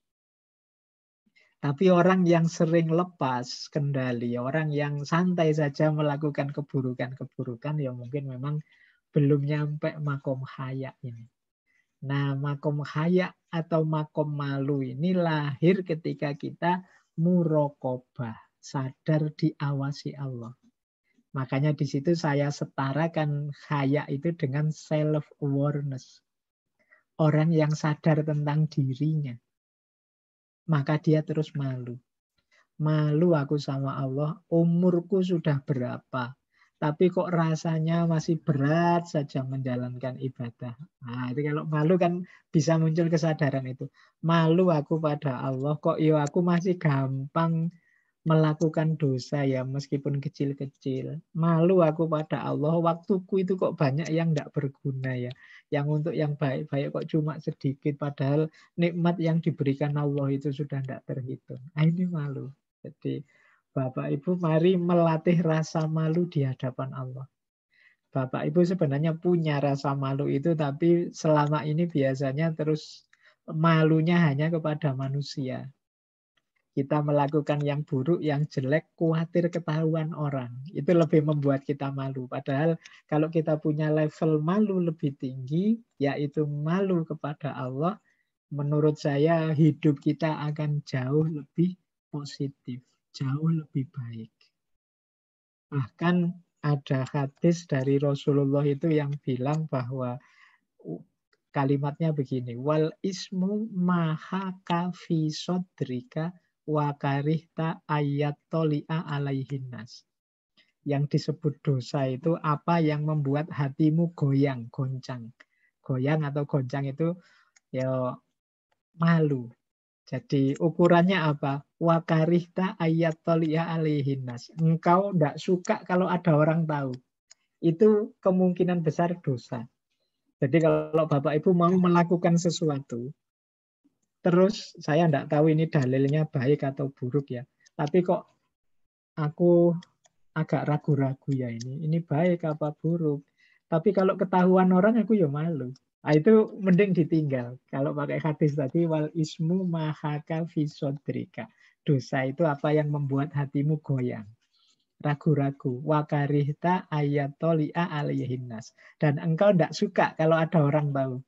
Tapi orang yang sering lepas kendali, orang yang santai saja melakukan keburukan-keburukan, ya mungkin memang belum nyampe makom khaya ini. Nah, makom khaya atau makom malu ini lahir ketika kita muraqabah, sadar diawasi Allah. Makanya di situ saya setarakan khaya itu dengan self-awareness. Orang yang sadar tentang dirinya. Maka dia terus malu. Malu aku sama Allah, umurku sudah berapa. Tapi kok rasanya masih berat saja menjalankan ibadah. Nah, itu kalau malu kan bisa muncul kesadaran itu. Malu aku pada Allah, kok yo aku masih gampang melakukan dosa ya meskipun kecil-kecil. Malu aku pada Allah, waktuku itu kok banyak yang tidak berguna ya. Yang untuk yang baik-baik kok cuma sedikit. Padahal nikmat yang diberikan Allah itu sudah tidak terhitung. Nah, ini malu. Jadi Bapak Ibu mari melatih rasa malu di hadapan Allah. Bapak Ibu sebenarnya punya rasa malu itu, tapi selama ini biasanya terus malunya hanya kepada manusia. Kita melakukan yang buruk, yang jelek, khawatir ketahuan orang. Itu lebih membuat kita malu. Padahal kalau kita punya level malu lebih tinggi, yaitu malu kepada Allah, menurut saya hidup kita akan jauh lebih positif, jauh lebih baik. Bahkan ada hadis dari Rasulullah itu yang bilang bahwa kalimatnya begini, wal ismu mahaka fi sodrika wa karihta ayat toli'a alaihinnas. Yang disebut dosa itu apa yang membuat hatimu goyang, goncang. Goyang atau goncang itu ya malu. Jadi ukurannya apa? Wa karihta ayat toli'a alaihinnas. Engkau tidak suka kalau ada orang tahu. Itu kemungkinan besar dosa. Jadi kalau Bapak Ibu mau melakukan sesuatu, terus saya tidak tahu ini dalilnya baik atau buruk ya. Tapi kok aku agak ragu-ragu ya ini baik apa buruk. Tapi kalau ketahuan orang aku ya malu. Nah, itu mending ditinggal. Kalau pakai hadis tadi, wal ismu mahaka fi sodrika. Dosa itu apa yang membuat hatimu goyang, ragu-ragu. Wa karihta ayatoli'a alaihinnas. Dan engkau tidak suka kalau ada orang tahu.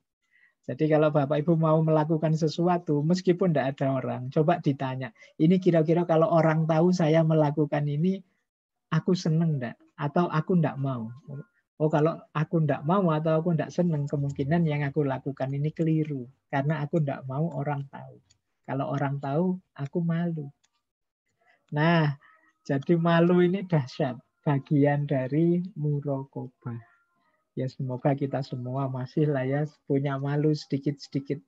Jadi kalau Bapak Ibu mau melakukan sesuatu, meskipun tidak ada orang, coba ditanya, ini kira-kira kalau orang tahu saya melakukan ini, aku seneng enggak? Atau aku enggak mau? Oh, kalau aku enggak mau atau aku enggak seneng, kemungkinan yang aku lakukan ini keliru. Karena aku enggak mau orang tahu. Kalau orang tahu, aku malu. Nah, jadi malu ini dahsyat. Bagian dari muraqabah. Ya semoga kita semua masih lah ya punya malu sedikit-sedikit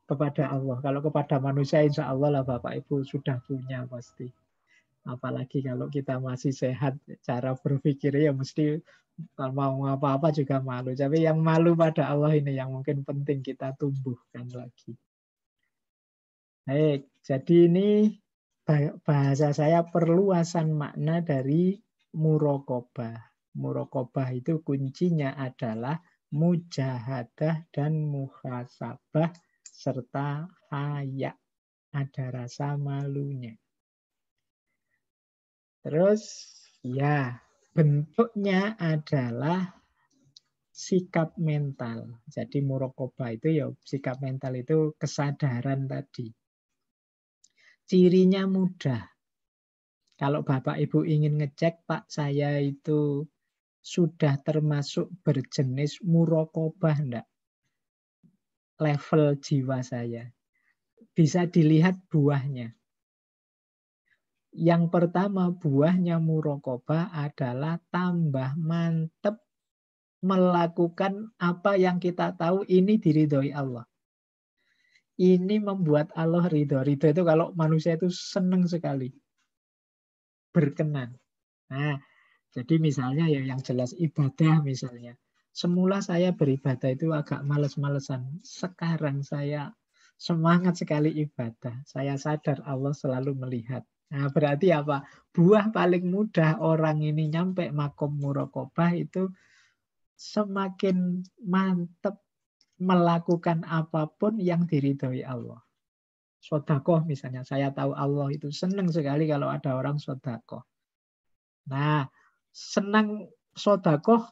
kepada Allah. Kalau kepada manusia insya Allah lah Bapak Ibu sudah punya pasti. Apalagi kalau kita masih sehat, cara berpikir ya mesti kalau mau apa-apa juga malu. Tapi yang malu pada Allah ini yang mungkin penting kita tumbuhkan lagi. Baik, jadi ini bahasa saya perluasan makna dari muraqabah. Muraqabah itu kuncinya adalah mujahadah dan muhasabah serta haya. Ada rasa malunya. Terus ya bentuknya adalah sikap mental. Jadi muraqabah itu ya sikap mental itu kesadaran tadi. Cirinya mudah. Kalau Bapak Ibu ingin ngecek, Pak saya itu sudah termasuk berjenis muraqabah enggak? Level jiwa saya. Bisa dilihat buahnya. Yang pertama buahnya muraqabah adalah tambah mantep melakukan apa yang kita tahu ini diridhoi Allah. Ini membuat Allah ridho. Ridho itu kalau manusia itu senang sekali. Berkenan. Nah, jadi misalnya ya yang jelas ibadah misalnya. Semula saya beribadah itu agak males-malesan. Sekarang saya semangat sekali ibadah. Saya sadar Allah selalu melihat. Nah, berarti apa? Buah paling mudah orang ini nyampe makom muraqabah itu semakin mantep melakukan apapun yang diridhoi Allah. Sodakoh misalnya. Saya tahu Allah itu senang sekali kalau ada orang sodakoh. Nah, senang sodakoh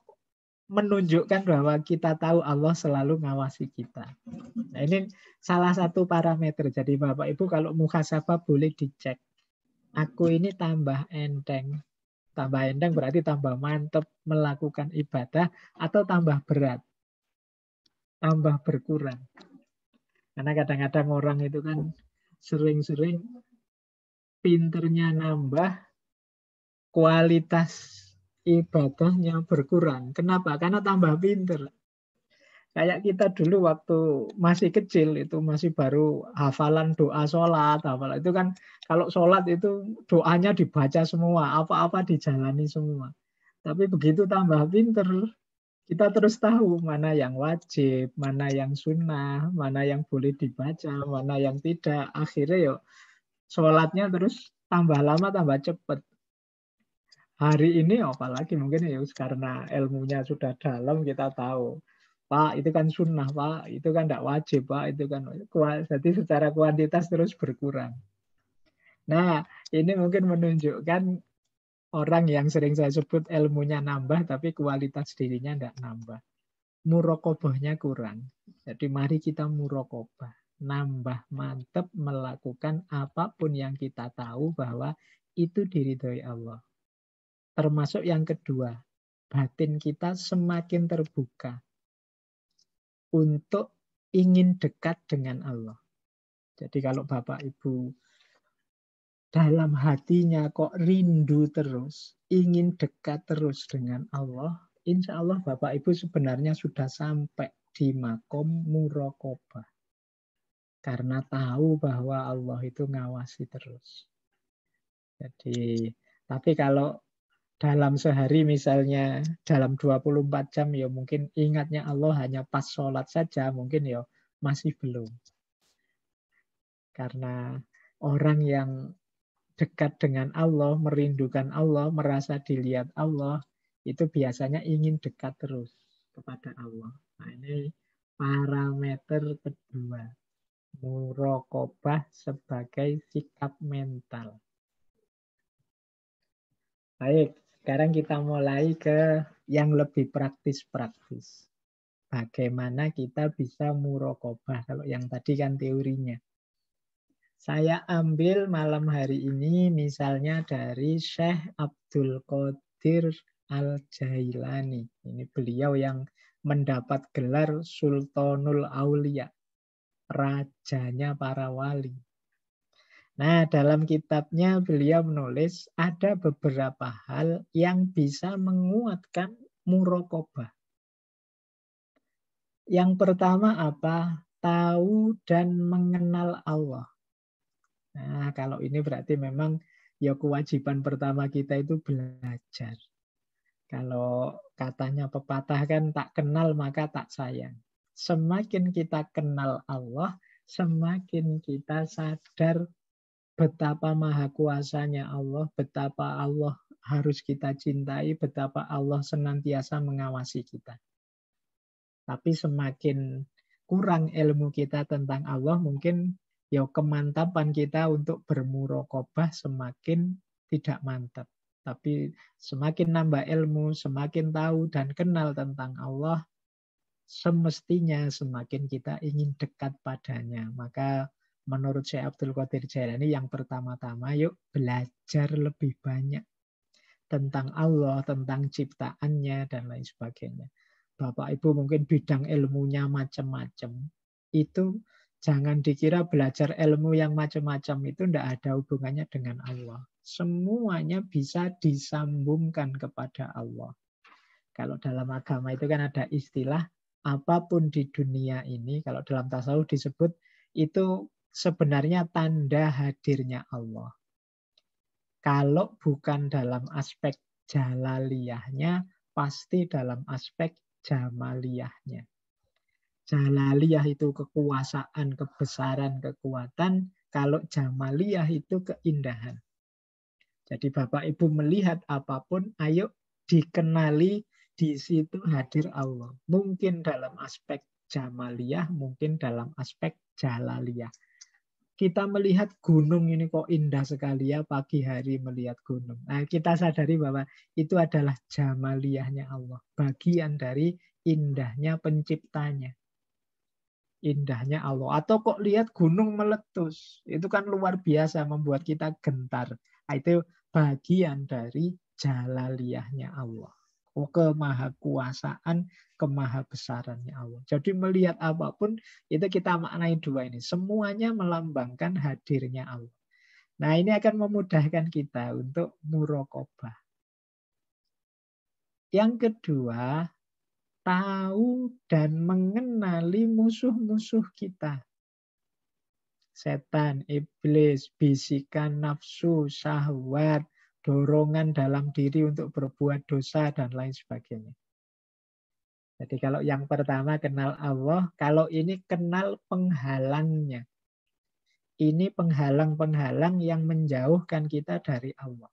menunjukkan bahwa kita tahu Allah selalu ngawasi kita. Nah, ini salah satu parameter. Jadi Bapak Ibu kalau muhasabah boleh dicek. Aku ini tambah enteng. Tambah enteng berarti tambah mantep melakukan ibadah atau tambah berat. Tambah berkurang. Karena kadang-kadang orang itu kan sering-sering pinternya nambah, kualitas ibadahnya berkurang. Kenapa? Karena tambah pinter. Kayak kita dulu waktu masih kecil itu masih baru hafalan doa sholat. Hafalan. Itu kan kalau sholat itu doanya dibaca semua, apa-apa dijalani semua. Tapi begitu tambah pinter, kita terus tahu mana yang wajib, mana yang sunnah, mana yang boleh dibaca, mana yang tidak. Akhirnya yuk sholatnya terus tambah lama, tambah cepat. Hari ini apalagi mungkin ya karena ilmunya sudah dalam, kita tahu, Pak itu kan sunnah, Pak itu kan tidak wajib, Pak itu kan, jadi secara kuantitas terus berkurang. Nah ini mungkin menunjukkan orang yang sering saya sebut ilmunya nambah tapi kualitas dirinya tidak nambah. Muraqabahnya kurang. Jadi mari kita muraqabah, nambah mantep melakukan apapun yang kita tahu bahwa itu diridhoi Allah. Termasuk yang kedua, batin kita semakin terbuka untuk ingin dekat dengan Allah. Jadi kalau Bapak Ibu dalam hatinya kok rindu terus, ingin dekat terus dengan Allah, insya Allah Bapak Ibu sebenarnya sudah sampai di makom muraqabah. Karena tahu bahwa Allah itu ngawasi terus. Jadi, tapi kalau dalam sehari misalnya, dalam 24 jam ya mungkin ingatnya Allah hanya pas sholat saja, mungkin ya masih belum. Karena orang yang dekat dengan Allah, merindukan Allah, merasa dilihat Allah, itu biasanya ingin dekat terus kepada Allah. Nah ini parameter kedua. Muraqabah sebagai sikap mental. Baik, sekarang kita mulai ke yang lebih praktis-praktis. Bagaimana kita bisa muraqabah? Kalau yang tadi kan teorinya. Saya ambil malam hari ini misalnya dari Syekh Abdul Qadir Al-Jailani. Ini beliau yang mendapat gelar Sultanul Aulia, rajanya para wali. Nah, dalam kitabnya beliau menulis ada beberapa hal yang bisa menguatkan muraqabah. Yang pertama apa? Tahu dan mengenal Allah. Nah, kalau ini berarti memang ya kewajiban pertama kita itu belajar. Kalau katanya pepatah kan tak kenal maka tak sayang. Semakin kita kenal Allah, semakin kita sadar betapa maha kuasanya Allah, betapa Allah harus kita cintai, betapa Allah senantiasa mengawasi kita. Tapi semakin kurang ilmu kita tentang Allah, mungkin ya kemantapan kita untuk bermuraqabah semakin tidak mantap. Tapi semakin nambah ilmu, semakin tahu dan kenal tentang Allah, semestinya semakin kita ingin dekat padanya. Maka menurut Syekh Abdul Qadir Jailani yang pertama-tama yuk belajar lebih banyak tentang Allah, tentang ciptaannya dan lain sebagainya. Bapak Ibu mungkin bidang ilmunya macam-macam. Itu jangan dikira belajar ilmu yang macam-macam itu tidak ada hubungannya dengan Allah. Semuanya bisa disambungkan kepada Allah. Kalau dalam agama itu kan ada istilah apapun di dunia ini, kalau dalam tasawuf disebut itu sebenarnya tanda hadirnya Allah. Kalau bukan dalam aspek jalaliyahnya, pasti dalam aspek jamaliyahnya. Jalaliyah itu kekuasaan, kebesaran, kekuatan. Kalau jamaliyah itu keindahan. Jadi Bapak Ibu melihat apapun, ayo dikenali di situ hadir Allah. Mungkin dalam aspek jamaliyah, mungkin dalam aspek jalaliyah. Kita melihat gunung ini kok indah sekali ya pagi hari melihat gunung. Nah, kita sadari bahwa itu adalah jamaliyahnya Allah. Bagian dari indahnya penciptanya. Indahnya Allah. Atau kok lihat gunung meletus. Itu kan luar biasa membuat kita gentar. Nah, itu bagian dari jalaliyahnya Allah. Kemahakuasaan, kemahabesarannya Allah. Jadi melihat apapun itu kita maknai dua ini. Semuanya melambangkan hadirnya Allah. Nah ini akan memudahkan kita untuk muraqabah. Yang kedua, tahu dan mengenali musuh-musuh kita. Setan, iblis, bisikan nafsu, syahwat, dorongan dalam diri untuk berbuat dosa dan lain sebagainya. Jadi kalau yang pertama kenal Allah, kalau ini kenal penghalangnya. Ini penghalang-penghalang yang menjauhkan kita dari Allah.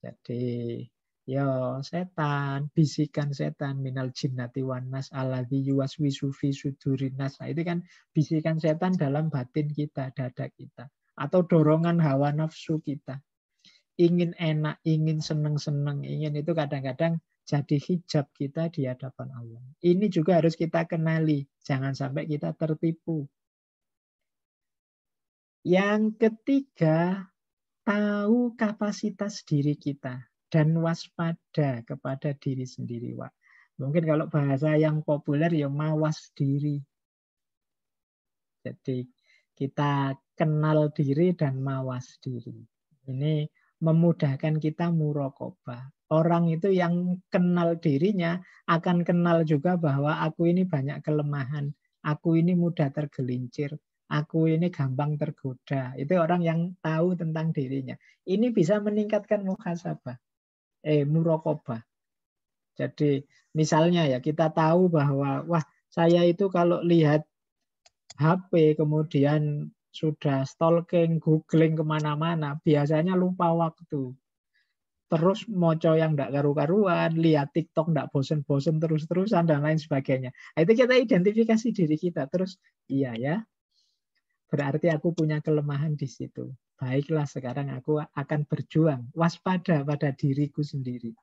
Jadi ya setan, bisikan setan minal jinnati wan nas alladzi yuwaswisu fi sudurin nas. Nah, itu kan bisikan setan dalam batin kita, dada kita, atau dorongan hawa nafsu kita. Ingin enak, ingin seneng-seneng, ingin itu kadang-kadang jadi hijab kita di hadapan Allah. Ini juga harus kita kenali, jangan sampai kita tertipu. Yang ketiga, tahu kapasitas diri kita dan waspada kepada diri sendiri. Wak. Mungkin kalau bahasa yang populer ya mawas diri. Jadi kita kenal diri dan mawas diri. Ini memudahkan kita muraqabah. Orang itu yang kenal dirinya akan kenal juga bahwa aku ini banyak kelemahan, aku ini mudah tergelincir, aku ini gampang tergoda. Itu orang yang tahu tentang dirinya. Ini bisa meningkatkan muhasabah, muraqabah. Jadi misalnya ya kita tahu bahwa wah saya itu kalau lihat HP kemudian sudah stalking, googling kemana-mana, biasanya lupa waktu. Terus moco yang tidak karu-karuan, lihat TikTok tidak bosen-bosen terus-terusan dan lain sebagainya. Nah, itu kita identifikasi diri kita. Terus iya ya, berarti aku punya kelemahan di situ. Baiklah sekarang aku akan berjuang, waspada pada diriku sendiri.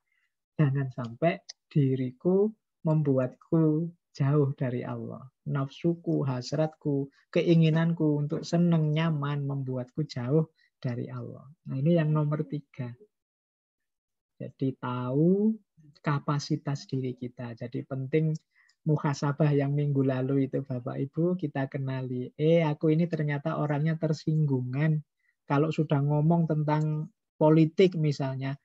Jangan sampai diriku membuatku jauh dari Allah. Nafsuku, hasratku, keinginanku untuk senang, nyaman, membuatku jauh dari Allah. Nah ini yang nomor 3. Jadi tahu kapasitas diri kita. Jadi penting muhasabah yang minggu lalu itu Bapak Ibu kita kenali. Aku ini ternyata orangnya tersinggungan. Kalau sudah ngomong tentang politik misalnya,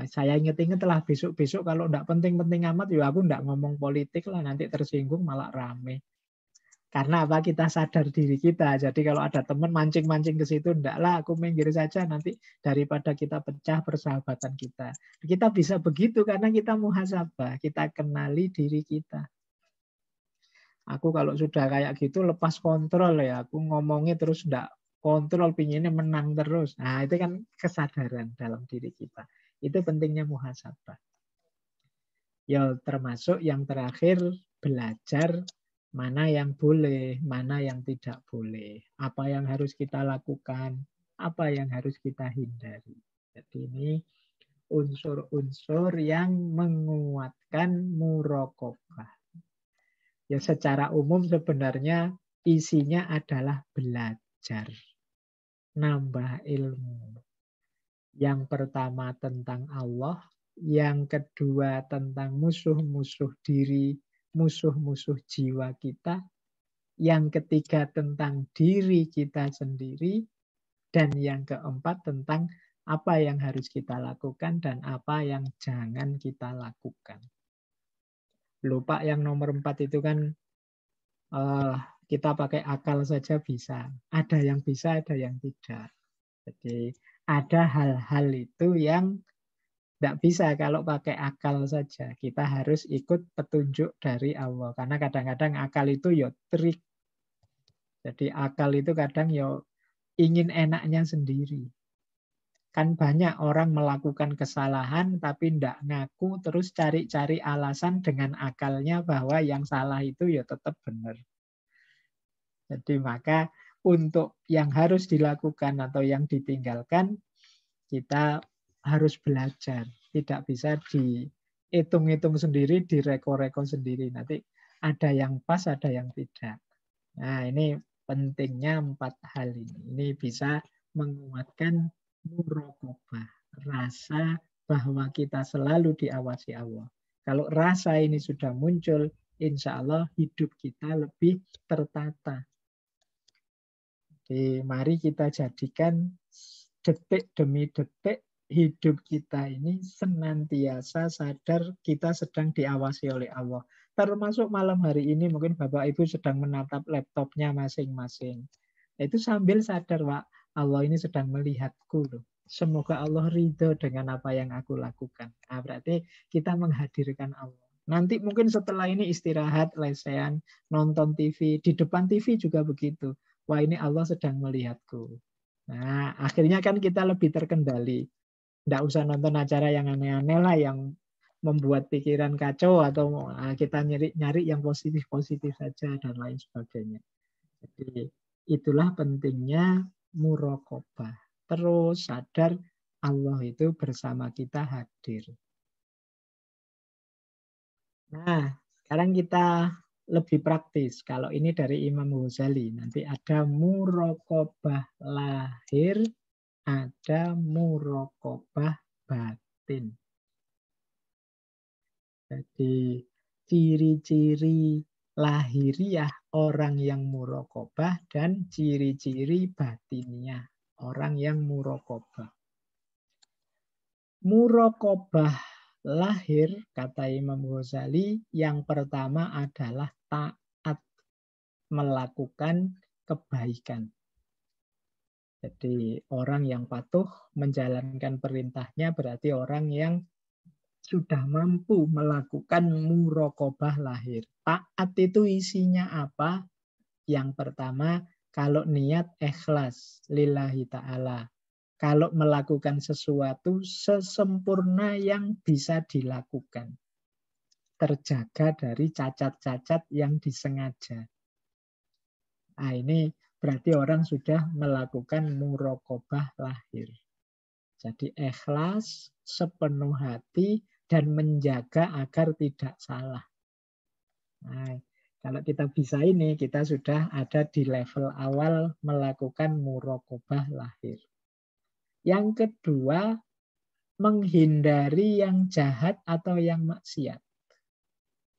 saya ingat-ingat lah besok-besok kalau enggak penting-penting amat, ya aku enggak ngomong politik lah, nanti tersinggung malah rame. Karena apa? Kita sadar diri kita. Jadi kalau ada teman mancing-mancing ke situ, enggak lah, aku minggir saja nanti daripada kita pecah persahabatan kita. Kita bisa begitu karena kita muhasabah, kita kenali diri kita. Aku kalau sudah kayak gitu lepas kontrol ya, aku ngomongnya terus enggak kontrol, pinginnya menang terus. Nah itu kan kesadaran dalam diri kita. Itu pentingnya muhasabah. Ya termasuk yang terakhir belajar mana yang boleh, mana yang tidak boleh. Apa yang harus kita lakukan, apa yang harus kita hindari. Jadi ini unsur-unsur yang menguatkan muraqabah. Ya secara umum sebenarnya isinya adalah belajar, nambah ilmu. Yang pertama tentang Allah, yang kedua tentang musuh-musuh diri, musuh-musuh jiwa kita, yang ketiga tentang diri kita sendiri, dan yang keempat tentang apa yang harus kita lakukan dan apa yang jangan kita lakukan. Lupa yang nomor 4 itu kan kita pakai akal saja bisa. Ada yang bisa, ada yang tidak. Jadi ada hal-hal itu yang tidak bisa kalau pakai akal saja. Kita harus ikut petunjuk dari Allah. Karena kadang-kadang akal itu ya trik. Jadi akal itu kadang ya ingin enaknya sendiri. Kan banyak orang melakukan kesalahan tapi tidak ngaku, terus cari-cari alasan dengan akalnya bahwa yang salah itu ya tetap benar. Jadi maka untuk yang harus dilakukan atau yang ditinggalkan, kita harus belajar. Tidak bisa dihitung-hitung sendiri, direko-reko sendiri. Nanti ada yang pas, ada yang tidak. Nah ini pentingnya 4 hal ini. Ini bisa menguatkan muraqabah, rasa bahwa kita selalu diawasi Allah. Kalau rasa ini sudah muncul, insya Allah hidup kita lebih tertata. Jadi mari kita jadikan detik demi detik hidup kita ini senantiasa sadar kita sedang diawasi oleh Allah. Termasuk malam hari ini mungkin Bapak Ibu sedang menatap laptopnya masing-masing. Itu sambil sadar, Pak, Allah ini sedang melihatku loh. Semoga Allah ridho dengan apa yang aku lakukan. Nah, berarti kita menghadirkan Allah. Nanti mungkin setelah ini istirahat, lesehan, nonton TV. Di depan TV juga begitu. Wah ini Allah sedang melihatku. Nah akhirnya kan kita lebih terkendali. Nggak usah nonton acara yang aneh-aneh lah, yang membuat pikiran kacau, atau kita nyari yang positif-positif saja dan lain sebagainya. Jadi itulah pentingnya muraqabah. Terus sadar Allah itu bersama kita hadir. Nah, sekarang kita lebih praktis. Kalau ini dari Imam Ghazali, nanti ada muraqabah lahir, ada muraqabah batin. Jadi ciri-ciri lahiriah orang yang muraqabah dan ciri-ciri batiniah orang yang muraqabah. Muraqabah lahir, kata Imam Ghazali, yang pertama adalah taat, melakukan kebaikan. Jadi orang yang patuh menjalankan perintahnya berarti orang yang sudah mampu melakukan muraqabah lahir. Taat itu isinya apa? Yang pertama, kalau niat ikhlas lillahi ta'ala. Kalau melakukan sesuatu sesempurna yang bisa dilakukan. Terjaga dari cacat-cacat yang disengaja. Nah, ini berarti orang sudah melakukan muraqabah lahir. Jadi ikhlas, sepenuh hati, dan menjaga agar tidak salah. Nah, kalau kita bisa ini, kita sudah ada di level awal melakukan muraqabah lahir. Yang kedua, menghindari yang jahat atau yang maksiat.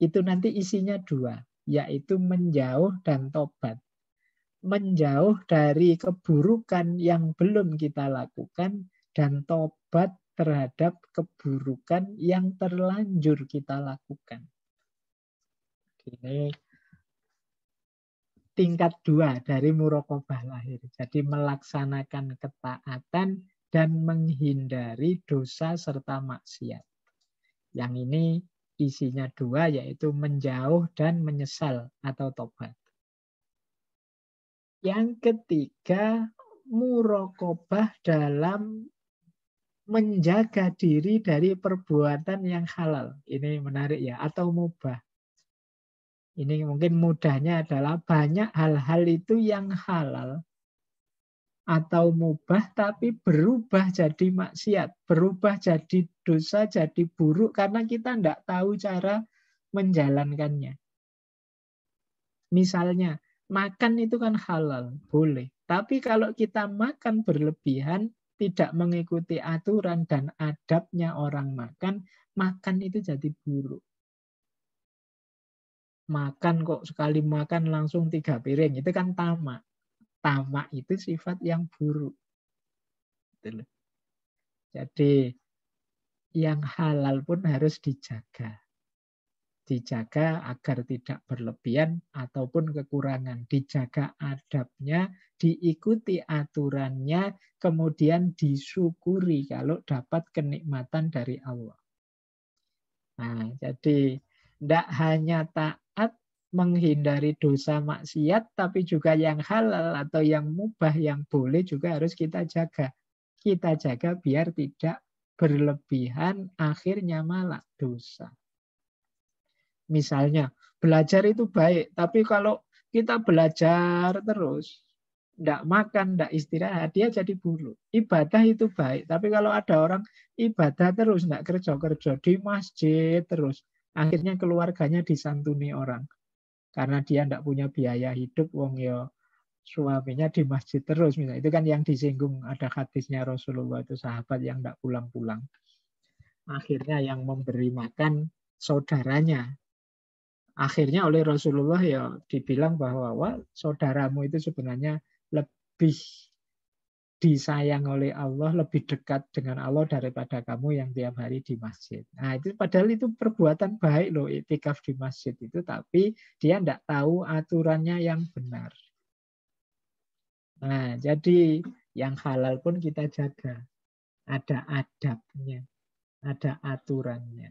Itu nanti isinya dua, yaitu menjauh dan tobat. Menjauh dari keburukan yang belum kita lakukan dan tobat terhadap keburukan yang terlanjur kita lakukan. Ini tingkat dua dari muraqabah lahir. Jadi melaksanakan ketaatan dan menghindari dosa serta maksiat. Yang ini isinya dua, yaitu menjauh dan menyesal atau tobat. Yang ketiga, muraqabah dalam menjaga diri dari perbuatan yang halal. Ini menarik ya, atau mubah. Ini mungkin mudahnya adalah banyak hal-hal itu yang halal atau mubah tapi berubah jadi maksiat, berubah jadi dosa, jadi buruk karena kita tidak tahu cara menjalankannya. Misalnya, makan itu kan halal, boleh. Tapi kalau kita makan berlebihan, tidak mengikuti aturan dan adabnya orang makan itu jadi buruk. Makan kok sekali makan langsung 3 piring, itu kan tamak. Tamak itu sifat yang buruk. Jadi yang halal pun harus dijaga. Dijaga agar tidak berlebihan ataupun kekurangan. Dijaga adabnya, diikuti aturannya, kemudian disyukuri kalau dapat kenikmatan dari Allah. Nah, jadi tidak hanya taat menghindari dosa maksiat, tapi juga yang halal atau yang mubah, yang boleh juga harus kita jaga. Kita jaga biar tidak berlebihan, akhirnya malah dosa. Misalnya, belajar itu baik, tapi kalau kita belajar terus, tidak makan, tidak istirahat, dia jadi buruk. Ibadah itu baik, tapi kalau ada orang ibadah terus, tidak kerja-kerja, di masjid terus, akhirnya keluarganya disantuni orang. Karena dia tidak punya biaya hidup, wong yo suaminya di masjid terus. Misalnya. Itu kan yang disinggung, ada hadisnya Rasulullah itu sahabat yang tidak pulang-pulang. Akhirnya yang memberi makan saudaranya. Akhirnya oleh Rasulullah ya dibilang bahwa wah, saudaramu itu sebenarnya lebih disayang oleh Allah, lebih dekat dengan Allah daripada kamu yang tiap hari di masjid. Nah, itu padahal itu perbuatan baik loh, iktikaf di masjid itu, tapi dia tidak tahu aturannya yang benar. Nah, jadi yang halal pun kita jaga. Ada adabnya, ada aturannya.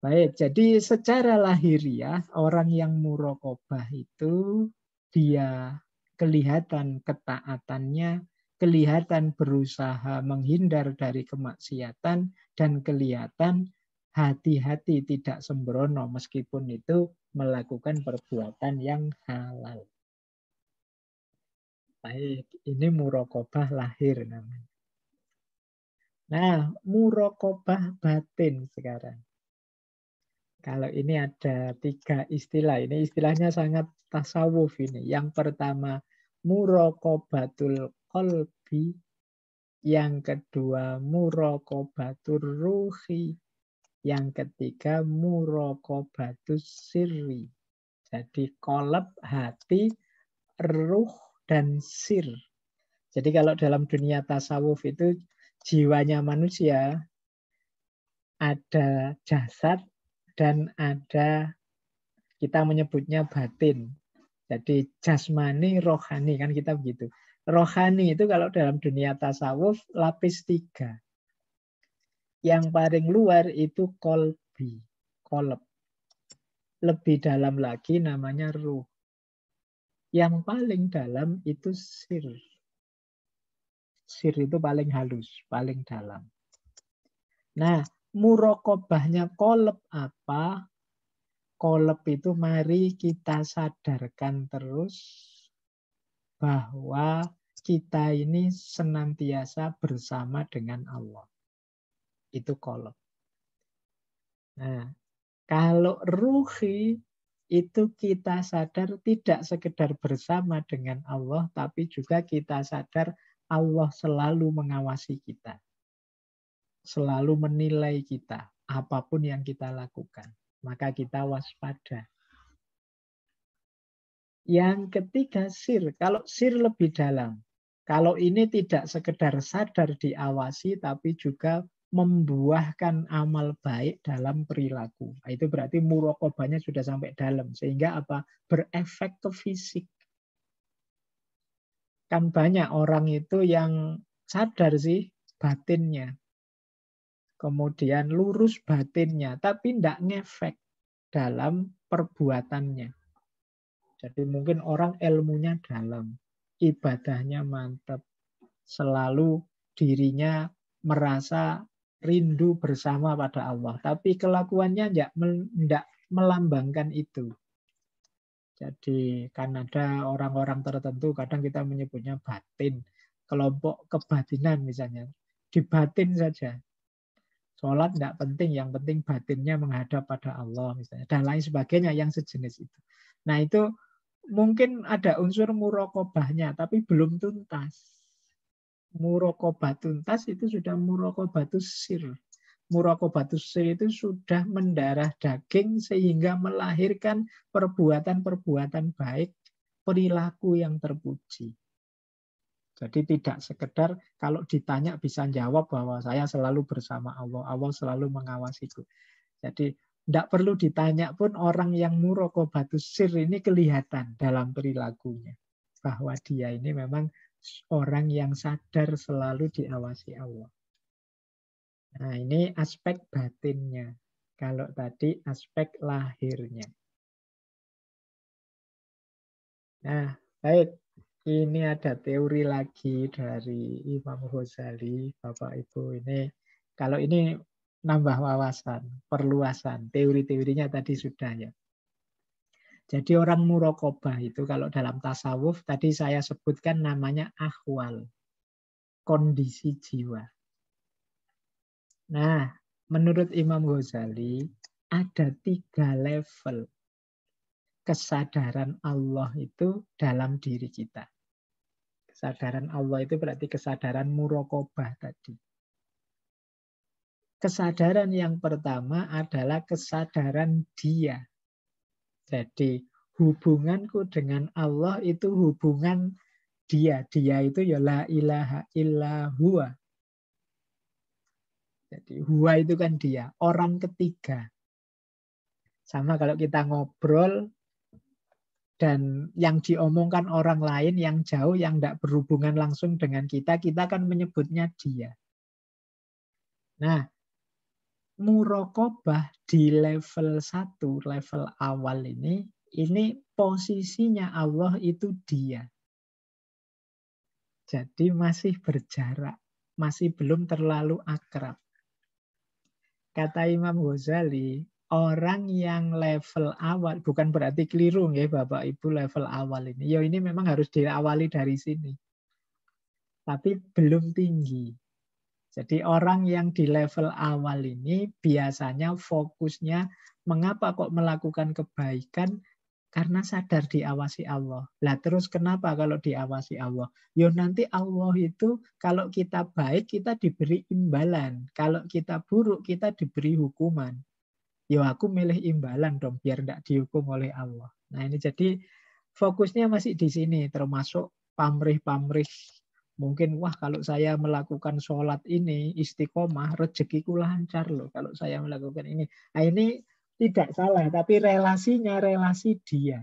Baik, jadi secara lahiriah orang yang muraqabah itu dia kelihatan ketaatannya, kelihatan berusaha menghindar dari kemaksiatan, dan kelihatan hati-hati tidak sembrono meskipun itu melakukan perbuatan yang halal. Baik, ini muraqabah lahir namanya. Nah, muraqabah batin sekarang. Kalau ini ada 3 istilah. Ini istilahnya sangat tasawuf ini. Yang pertama, muraqabatul qalbi. Yang kedua, muraqabatur ruhi. Yang ketiga, muraqabatus sirri. Jadi qalb, hati, ruh, dan sir. Jadi kalau dalam dunia tasawuf itu jiwanya manusia ada jasad dan ada, kita menyebutnya batin. Jadi jasmani, rohani, kan kita begitu. Rohani itu kalau dalam dunia tasawuf lapis 3. Yang paling luar itu kolbi, kolb. Lebih dalam lagi namanya ruh. Yang paling dalam itu sir. Sir itu paling halus, paling dalam. Nah, muraqabahnya kolb apa? Kolb itu mari kita sadarkan terus bahwa kita ini senantiasa bersama dengan Allah. Itu kolb. Nah, kalau ruhi itu kita sadar tidak sekedar bersama dengan Allah, tapi juga kita sadar Allah selalu mengawasi kita. Selalu menilai kita, apapun yang kita lakukan. Maka kita waspada. Yang ketiga sir. Kalau sir lebih dalam. Kalau ini tidak sekedar sadar diawasi, tapi juga membuahkan amal baik dalam perilaku. Itu berarti muraqabahnya sudah sampai dalam. Sehingga apa? Berefek ke fisik. Kan banyak orang itu yang sadar sih batinnya. Kemudian lurus batinnya, tapi tidak ngefek dalam perbuatannya. Jadi mungkin orang ilmunya dalam, ibadahnya mantap, selalu dirinya merasa rindu bersama pada Allah. Tapi kelakuannya tidak melambangkan itu. Jadi kan ada orang-orang tertentu, kadang kita menyebutnya batin, kelompok kebatinan misalnya, dibatin saja. Sholat tidak penting, yang penting batinnya menghadap pada Allah misalnya, dan lain sebagainya yang sejenis itu. Nah itu mungkin ada unsur muraqabahnya, tapi belum tuntas. Muraqabah tuntas itu sudah muraqabatus sir. Muraqabatus sir itu sudah mendarah daging sehingga melahirkan perbuatan-perbuatan baik, perilaku yang terpuji. Jadi tidak sekedar kalau ditanya bisa jawab bahwa saya selalu bersama Allah, Allah selalu mengawasiku. Jadi tidak perlu ditanya pun orang yang muraqabatus sir ini kelihatan dalam perilakunya. Bahwa dia ini memang orang yang sadar selalu diawasi Allah. Nah ini aspek batinnya. Kalau tadi aspek lahirnya. Nah baik. Ini ada teori lagi dari Imam Ghazali, Bapak Ibu. Ini kalau ini nambah wawasan, perluasan. Teori-teorinya tadi sudah ya. Jadi orang muraqabah itu kalau dalam tasawuf tadi saya sebutkan namanya ahwal, kondisi jiwa. Nah, menurut Imam Ghazali ada 3 level kesadaran Allah itu dalam diri kita. Kesadaran Allah itu berarti kesadaran muraqabah tadi. Kesadaran yang pertama adalah kesadaran dia. Jadi hubunganku dengan Allah itu hubungan dia. Dia itu ya la ilaha illa huwa. Jadi huwa itu kan dia, orang ketiga. Sama kalau kita ngobrol, dan yang diomongkan orang lain yang jauh, yang tidak berhubungan langsung dengan kita, kita kan menyebutnya dia. Nah, muraqabah di level 1, level awal ini posisinya Allah itu dia. Jadi masih berjarak, masih belum terlalu akrab. Kata Imam Ghazali, orang yang level awal, bukan berarti keliru ya Bapak Ibu level awal ini. Ya ini memang harus diawali dari sini. Tapi belum tinggi. Jadi orang yang di level awal ini biasanya fokusnya mengapa kok melakukan kebaikan? Karena sadar diawasi Allah. Lah terus kenapa kalau diawasi Allah? Ya nanti Allah itu kalau kita baik kita diberi imbalan. Kalau kita buruk kita diberi hukuman. Ya aku milih imbalan dong biar tidak dihukum oleh Allah. Nah ini jadi fokusnya masih di sini termasuk pamrih-pamrih. Mungkin wah kalau saya melakukan sholat ini istiqomah rezekiku lancar loh kalau saya melakukan ini. Nah ini tidak salah, tapi relasinya relasi dia.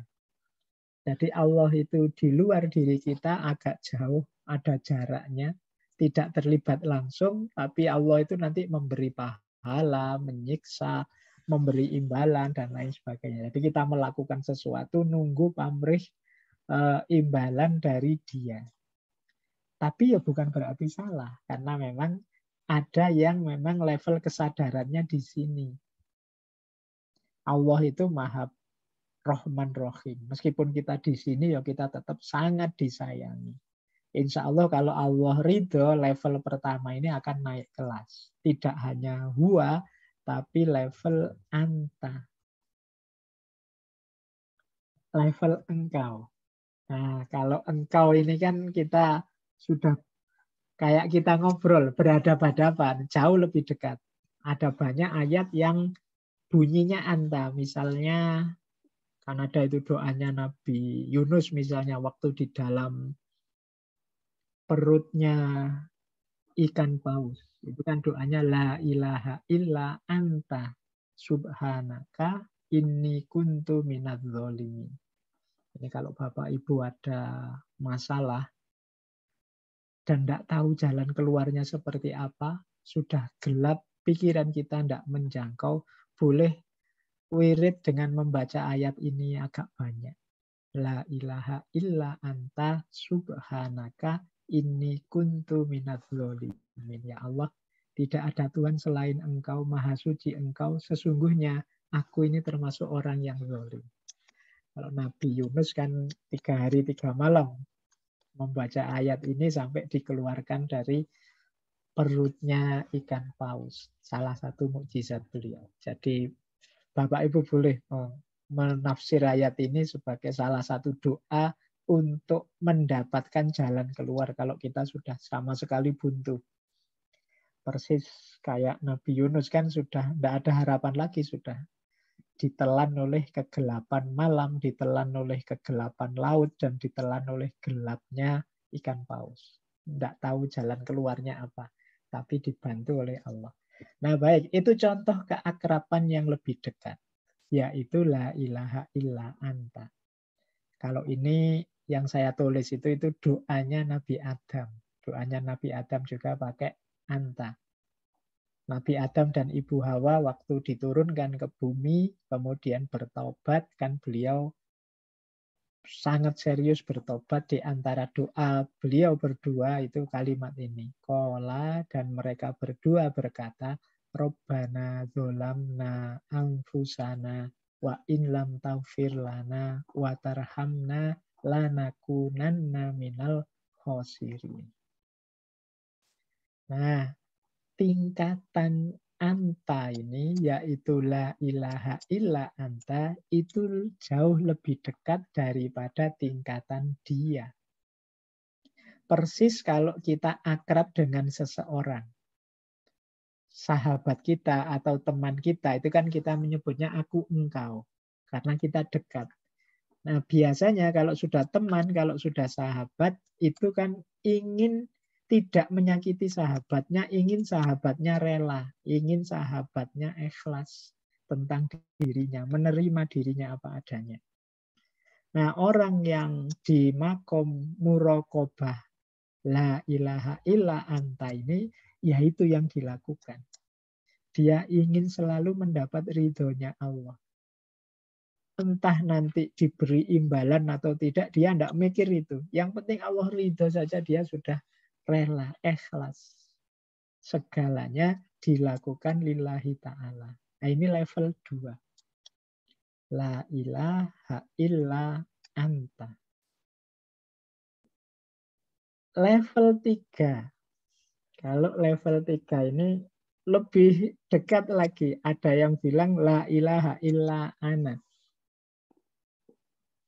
Jadi Allah itu di luar diri kita agak jauh, ada jaraknya, tidak terlibat langsung, tapi Allah itu nanti memberi pahala, menyiksa, memberi imbalan, dan lain sebagainya. Jadi kita melakukan sesuatu, nunggu pamrih imbalan dari dia. Tapi ya bukan berarti salah, karena memang ada yang memang level kesadarannya di sini. Allah itu Maha Rahman Rahim. Meskipun kita di sini ya kita tetap sangat disayangi. Insya Allah kalau Allah ridho, level pertama ini akan naik kelas. Tidak hanya huwa, tapi level anta. Level engkau. Nah, kalau engkau ini kan kita sudah kayak kita ngobrol, berhadapan-hadapan, jauh lebih dekat. Ada banyak ayat yang bunyinya anta. Misalnya, kan ada itu doanya Nabi Yunus misalnya, waktu di dalam perutnya ikan paus. Itu kan doanya la ilaha illa anta subhanaka inni kuntu minadz dzalimin. Ini kalau Bapak Ibu ada masalah dan tidak tahu jalan keluarnya seperti apa, sudah gelap, pikiran kita tidak menjangkau, boleh wirid dengan membaca ayat ini agak banyak. La ilaha illa anta subhanaka inni kuntu minadz dzalimin. Ya Allah, tidak ada Tuhan selain Engkau, Maha Suci Engkau, sesungguhnya aku ini termasuk orang yang zalim. Kalau Nabi Yunus kan 3 hari 3 malam membaca ayat ini sampai dikeluarkan dari perutnya ikan paus. Salah satu mukjizat beliau. Jadi Bapak Ibu boleh menafsir ayat ini sebagai salah satu doa untuk mendapatkan jalan keluar kalau kita sudah sama sekali buntu. Persis kayak Nabi Yunus kan sudah tidak ada harapan lagi, sudah ditelan oleh kegelapan malam, ditelan oleh kegelapan laut, dan ditelan oleh gelapnya ikan paus. Tidak tahu jalan keluarnya apa, tapi dibantu oleh Allah. Nah baik, itu contoh keakraban yang lebih dekat, yaitu la ilaha illa anta. Kalau ini yang saya tulis itu doanya Nabi Adam. Doanya Nabi Adam juga pakai anta. Nabi Adam dan Ibu Hawa waktu diturunkan ke bumi, kemudian bertobat, kan beliau sangat serius bertobat. Di antara doa beliau berdua itu kalimat ini. Qala, dan mereka berdua berkata, Rabbana dzolamna anfusana wa in lam taghfir lana wa tarhamna lanakunanna minal khosirin. Nah, tingkatan anta ini, yaitu la ilaha illa anta, itu jauh lebih dekat daripada tingkatan dia. Persis kalau kita akrab dengan seseorang, sahabat kita atau teman kita, itu kan kita menyebutnya aku engkau, karena kita dekat. Nah biasanya kalau sudah teman, kalau sudah sahabat, itu kan ingin tidak menyakiti sahabatnya, ingin sahabatnya rela, ingin sahabatnya ikhlas tentang dirinya, menerima dirinya apa adanya. Nah orang yang di makom muraqabah la ilaha illa anta ini, yaitu yang dilakukan. Dia ingin selalu mendapat ridhonya Allah. entah nanti diberi imbalan atau tidak, dia tidak mikir itu. Yang penting Allah ridho saja, dia sudah rela, ikhlas. Segalanya dilakukan lillahi ta'ala. Nah, ini level 2. La ilaha illa anta. Level 3. Kalau level 3 ini lebih dekat lagi. Ada yang bilang la ilaha illa ana.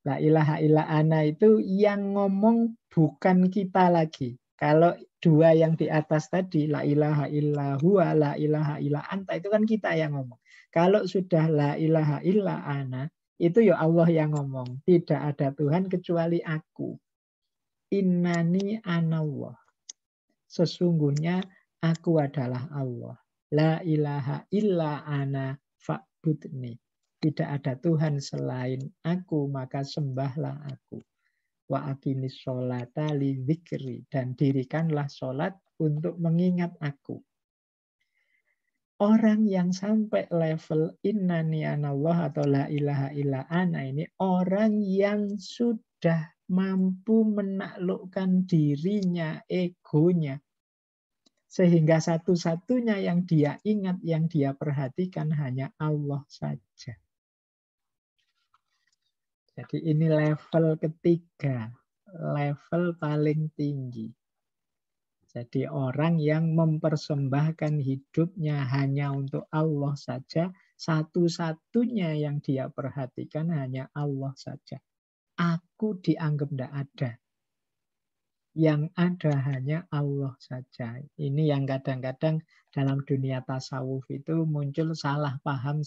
La ilaha illa ana itu yang ngomong bukan kita lagi. Kalau 2 yang di atas tadi, la ilaha illa huwa, la ilaha illa anta, itu kan kita yang ngomong. Kalau sudah la ilaha illa ana, itu ya Allah yang ngomong. Tidak ada Tuhan kecuali aku. Innani anallah. Sesungguhnya aku adalah Allah. La ilaha illa ana fa'budni. Tidak ada Tuhan selain aku, maka sembahlah aku. Wa aqimis sholata li dzikri. Dan dirikanlah sholat untuk mengingat aku. Orang yang sampai level innani anallah atau la ilaha illa ana ini, orang yang sudah mampu menaklukkan dirinya, egonya. Sehingga satu-satunya yang dia ingat, yang dia perhatikan hanya Allah saja. Jadi ini level ketiga, level paling tinggi. Jadi orang yang mempersembahkan hidupnya hanya untuk Allah saja, satu-satunya yang dia perhatikan hanya Allah saja. Aku dianggap tidak ada. Yang ada hanya Allah saja. Ini yang kadang-kadang dalam dunia tasawuf itu muncul salah paham.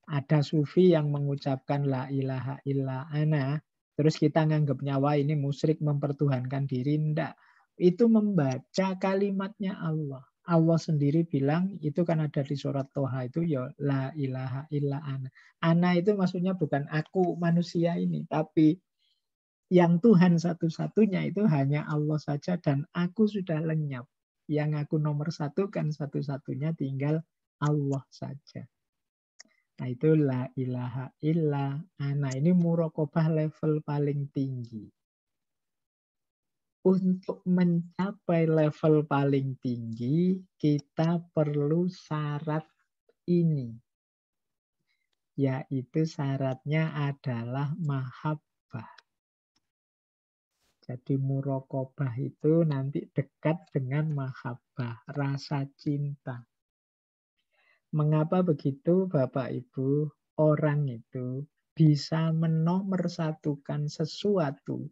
Ada sufi yang mengucapkan la ilaha illa ana, terus kita nganggap nyawa ini musyrik mempertuhankan diri. Tidak. Itu membaca kalimatnya Allah. Allah sendiri bilang, itu kan ada di surat Toha itu, ya la ilaha illa ana. Ana itu maksudnya bukan aku manusia ini, tapi yang Tuhan satu-satunya itu hanya Allah saja, dan aku sudah lenyap. Yang aku nomor satu kan satu-satunya tinggal Allah saja. Nah itu la ilaha illa ana. Ini muraqabah level paling tinggi. Untuk mencapai level paling tinggi, kita perlu syarat ini. Yaitu syaratnya adalah mahabbah. Jadi muraqabah itu nanti dekat dengan mahabbah, rasa cinta. Mengapa begitu Bapak Ibu? Orang itu bisa menomorsatukan sesuatu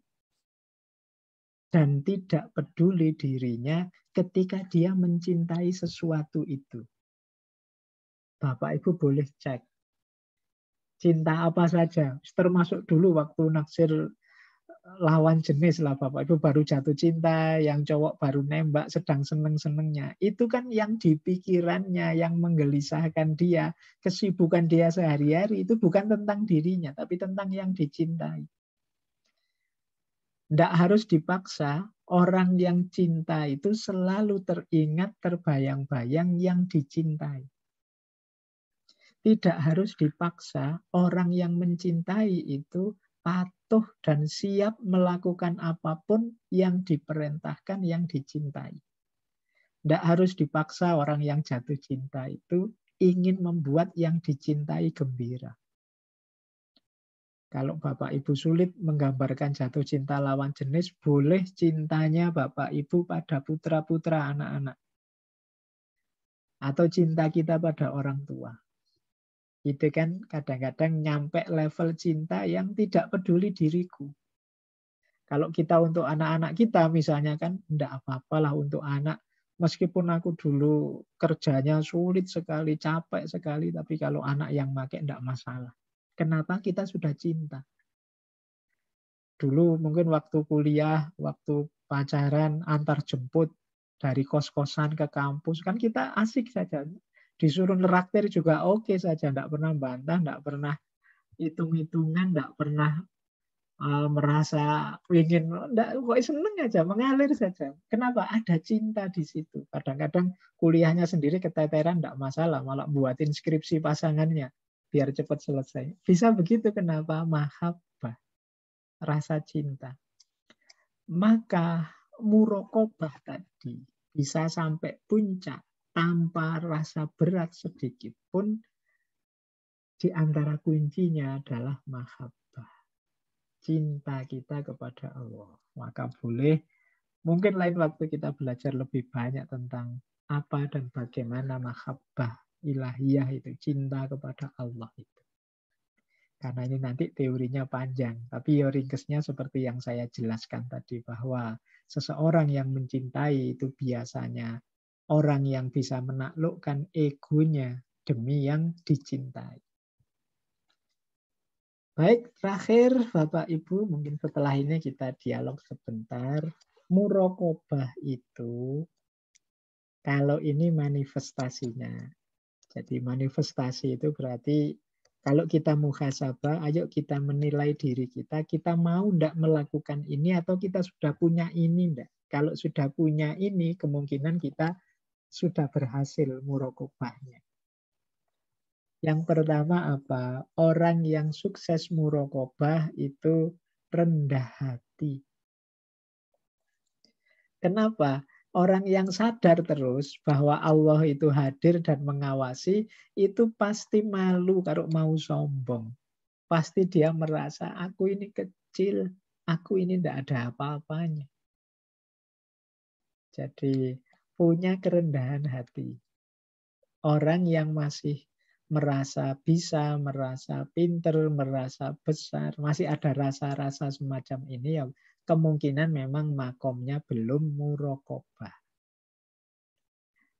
dan tidak peduli dirinya ketika dia mencintai sesuatu itu. Bapak Ibu boleh cek. Cinta apa saja, termasuk dulu waktu naksir lawan jenis lah Bapak Ibu, baru jatuh cinta, yang cowok baru nembak, sedang seneng-senengnya. Itu kan yang di pikirannya, yang menggelisahkan dia, kesibukan dia sehari-hari, itu bukan tentang dirinya, tapi tentang yang dicintai. Tidak harus dipaksa, orang yang cinta itu selalu teringat, terbayang-bayang yang dicintai. Tidak harus dipaksa, orang yang mencintai itu patuh dan siap melakukan apapun yang diperintahkan, yang dicintai. Tidak harus dipaksa orang yang jatuh cinta itu ingin membuat yang dicintai gembira. Kalau Bapak Ibu sulit menggambarkan jatuh cinta lawan jenis, boleh cintanya Bapak Ibu pada putra-putra anak-anak. Atau cinta kita pada orang tua. Itu kan kadang-kadang nyampe level cinta yang tidak peduli diriku. Kalau kita untuk anak-anak kita misalnya kan, enggak apa-apalah untuk anak. Meskipun aku dulu kerjanya sulit sekali, capek sekali, tapi kalau anak yang pakai enggak masalah. Kenapa? Kita sudah cinta. Dulu mungkin waktu kuliah, waktu pacaran, antar jemput dari kos-kosan ke kampus, kan kita asik saja. Disuruh neraktir juga oke saja, tidak pernah bantah, tidak pernah hitung-hitungan, tidak pernah merasa ingin, kok seneng aja, mengalir saja. Kenapa? Ada cinta di situ. Kadang-kadang kuliahnya sendiri keteteran, tidak masalah, malah buatin skripsi pasangannya. biar cepat selesai. Bisa begitu kenapa? Mahabbah, rasa cinta. Maka muraqabah tadi bisa sampai puncak tanpa rasa berat sedikit pun, di antara kuncinya adalah mahabbah, cinta kita kepada Allah. Maka boleh mungkin lain waktu kita belajar lebih banyak tentang apa dan bagaimana mahabbah ilahiyah itu, cinta kepada Allah itu. Karena ini nanti teorinya panjang, tapi ringkesnya seperti yang saya jelaskan tadi, bahwa seseorang yang mencintai itu biasanya orang yang bisa menaklukkan egonya demi yang dicintai. Baik, terakhir Bapak Ibu, mungkin setelah ini kita dialog sebentar. Muraqabah itu, kalau ini manifestasinya. Jadi manifestasi itu berarti kalau kita muhasabah, ayo kita menilai diri kita mau ndak melakukan ini atau kita sudah punya ini ndak. Kalau sudah punya ini, kemungkinan kita sudah berhasil muraqabahnya. Yang pertama apa? Orang yang sukses muraqabah itu rendah hati. Kenapa? Orang yang sadar terus bahwa Allah itu hadir dan mengawasi, itu pasti malu kalau mau sombong. Pasti dia merasa, aku ini kecil, aku ini tidak ada apa-apanya. Jadi punya kerendahan hati. Orang yang masih merasa bisa, merasa pinter, merasa besar, masih ada rasa-rasa semacam ini, ya kemungkinan memang makomnya belum muraqabah.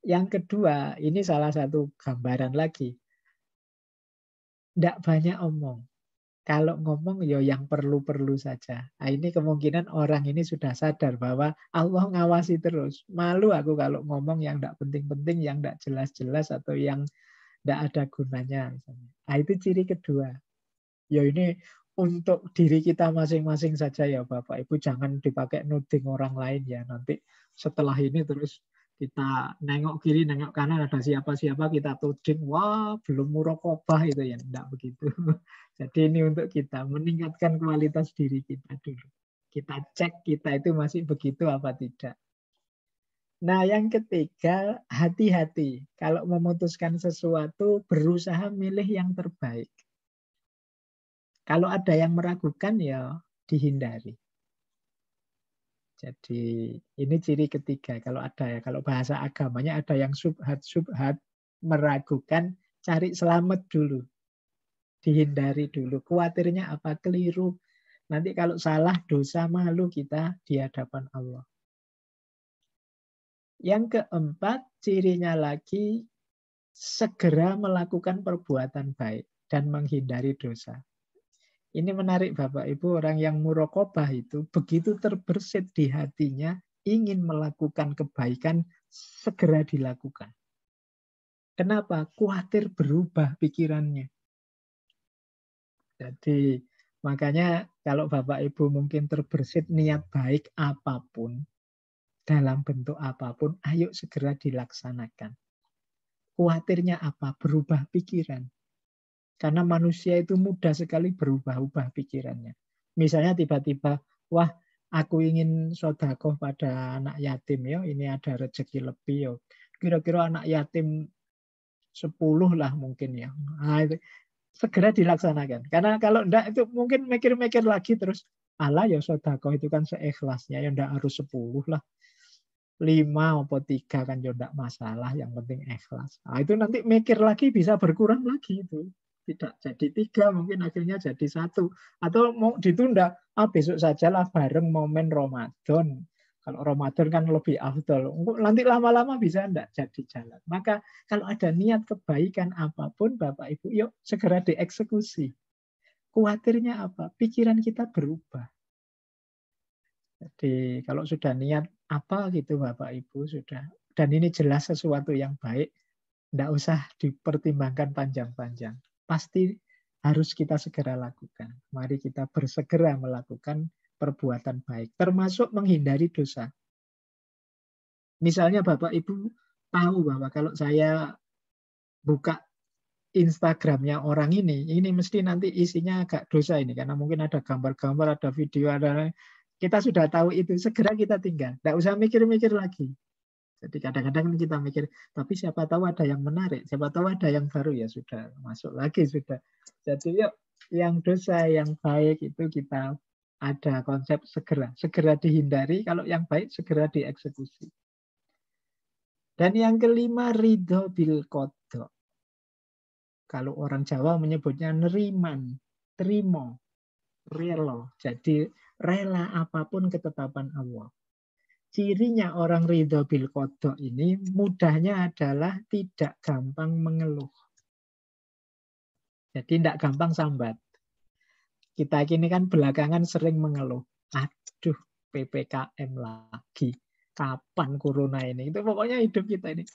Yang kedua, ini salah satu gambaran lagi. Tidak banyak omong. Kalau ngomong ya yang perlu-perlu saja. Nah, ini kemungkinan orang ini sudah sadar bahwa Allah ngawasi terus. Malu aku kalau ngomong yang tidak penting-penting, yang tidak jelas-jelas, atau yang tidak ada gunanya. Nah, itu ciri kedua. Ya ini untuk diri kita masing-masing saja ya Bapak Ibu. Jangan dipakai nuding orang lain ya. Nanti setelah ini terus kita nengok kiri, nengok kanan, ada siapa-siapa kita tuding, wah belum muraqabah itu ya. Tidak begitu. Jadi ini untuk kita meningkatkan kualitas diri kita dulu. Kita cek kita itu masih begitu apa tidak. Nah yang ketiga, hati-hati. Kalau memutuskan sesuatu, berusaha milih yang terbaik. Kalau ada yang meragukan ya dihindari. Jadi ini ciri ketiga. Kalau ada ya, kalau bahasa agamanya ada yang subhat, meragukan, cari selamat dulu. Dihindari dulu. Khawatirnya apa? Keliru. Nanti kalau salah, dosa, malu kita di hadapan Allah. Yang keempat, cirinya lagi segera melakukan perbuatan baik dan menghindari dosa. Ini menarik Bapak Ibu, orang yang muraqabah itu begitu terbersit di hatinya, ingin melakukan kebaikan, segera dilakukan. Kenapa? Khawatir berubah pikirannya. Jadi makanya kalau Bapak Ibu mungkin terbersit niat baik apapun, dalam bentuk apapun, ayo segera dilaksanakan. Khawatirnya apa? Berubah pikiran. Karena manusia itu mudah sekali berubah-ubah pikirannya. Misalnya tiba-tiba, wah aku ingin sedekah pada anak yatim, ya ini ada rezeki lebih, ya kira-kira anak yatim 10 lah mungkin ya. Nah, itu segera dilaksanakan. Karena kalau enggak itu mungkin mikir-mikir lagi terus, alah ya sedekah itu kan seikhlasnya, ya enggak harus 10 lah. 5 atau 3 kan ya enggak masalah, yang penting ikhlas. Nah, itu nanti mikir lagi bisa berkurang lagi itu. Tidak jadi 3, mungkin akhirnya jadi 1. Atau mau ditunda, besok sajalah bareng momen Ramadan. Kalau Ramadan kan lebih afdal. Nanti lama-lama bisa enggak jadi jalan. Maka kalau ada niat kebaikan apapun, Bapak Ibu, yuk segera dieksekusi. Khawatirnya apa? Pikiran kita berubah. Jadi kalau sudah niat apa gitu Bapak Ibu sudah. Dan ini jelas sesuatu yang baik. Enggak usah dipertimbangkan panjang-panjang. Pasti harus kita segera lakukan. Mari kita bersegera melakukan perbuatan baik. Termasuk menghindari dosa. Misalnya Bapak Ibu tahu bahwa kalau saya buka Instagramnya orang ini mesti nanti isinya agak dosa ini, karena mungkin ada gambar-gambar, ada video, ada kita sudah tahu itu, segera kita tinggal. Tidak usah mikir-mikir lagi. Jadi kadang-kadang kita mikir, tapi siapa tahu ada yang menarik, siapa tahu ada yang baru, ya sudah, masuk lagi sudah. Jadi yuk, yang dosa, yang baik itu kita ada konsep segera dihindari, kalau yang baik segera dieksekusi. Dan yang kelima, ridho bil qadha. Kalau orang Jawa menyebutnya neriman, terimo, relo. Jadi rela apapun ketetapan Allah. Cirinya orang ridho bil qadha ini mudahnya adalah tidak gampang mengeluh. Jadi tidak gampang sambat. Kita ini kan belakangan sering mengeluh. Aduh, PPKM lagi. Kapan corona ini? Itu pokoknya hidup kita ini.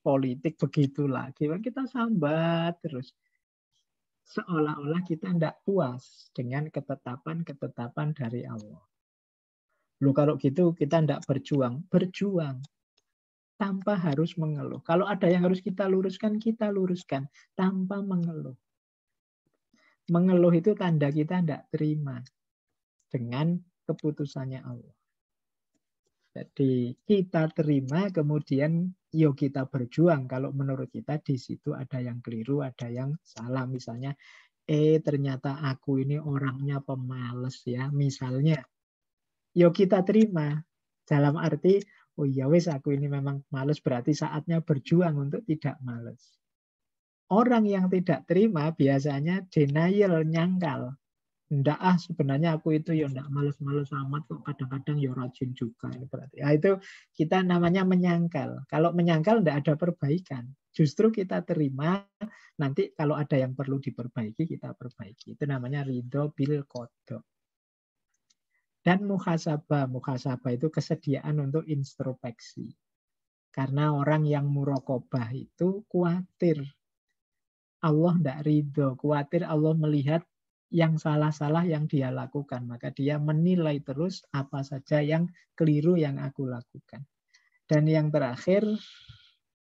Politik begitu lagi. Kita sambat terus. Seolah-olah kita tidak puas dengan ketetapan-ketetapan dari Allah. Loh, kalau gitu kita tidak berjuang. Berjuang tanpa harus mengeluh. Kalau ada yang harus kita luruskan tanpa mengeluh. Mengeluh itu tanda kita tidak terima dengan keputusannya Allah. Jadi kita terima, kemudian yuk kita berjuang. Kalau menurut kita di situ ada yang keliru, ada yang salah. Misalnya, ternyata aku ini orangnya pemalas ya. Misalnya, yuk kita terima. Dalam arti, oh ya wes aku ini memang malas, berarti saatnya berjuang untuk tidak malas. Orang yang tidak terima biasanya denial, nyangkal. Ndak sebenarnya aku itu ya ndak males-males amat kok, kadang-kadang ya rajin juga. Ini berarti. Ya, itu kita namanya menyangkal. Kalau menyangkal ndak ada perbaikan. Justru kita terima, nanti kalau ada yang perlu diperbaiki kita perbaiki. Itu namanya ridho bil qadha. Dan muhasabah itu kesediaan untuk introspeksi. Karena orang yang muraqabah itu khawatir Allah tidak ridho, khawatir Allah melihat yang salah-salah yang dia lakukan. Maka dia menilai terus apa saja yang keliru yang aku lakukan. Dan yang terakhir,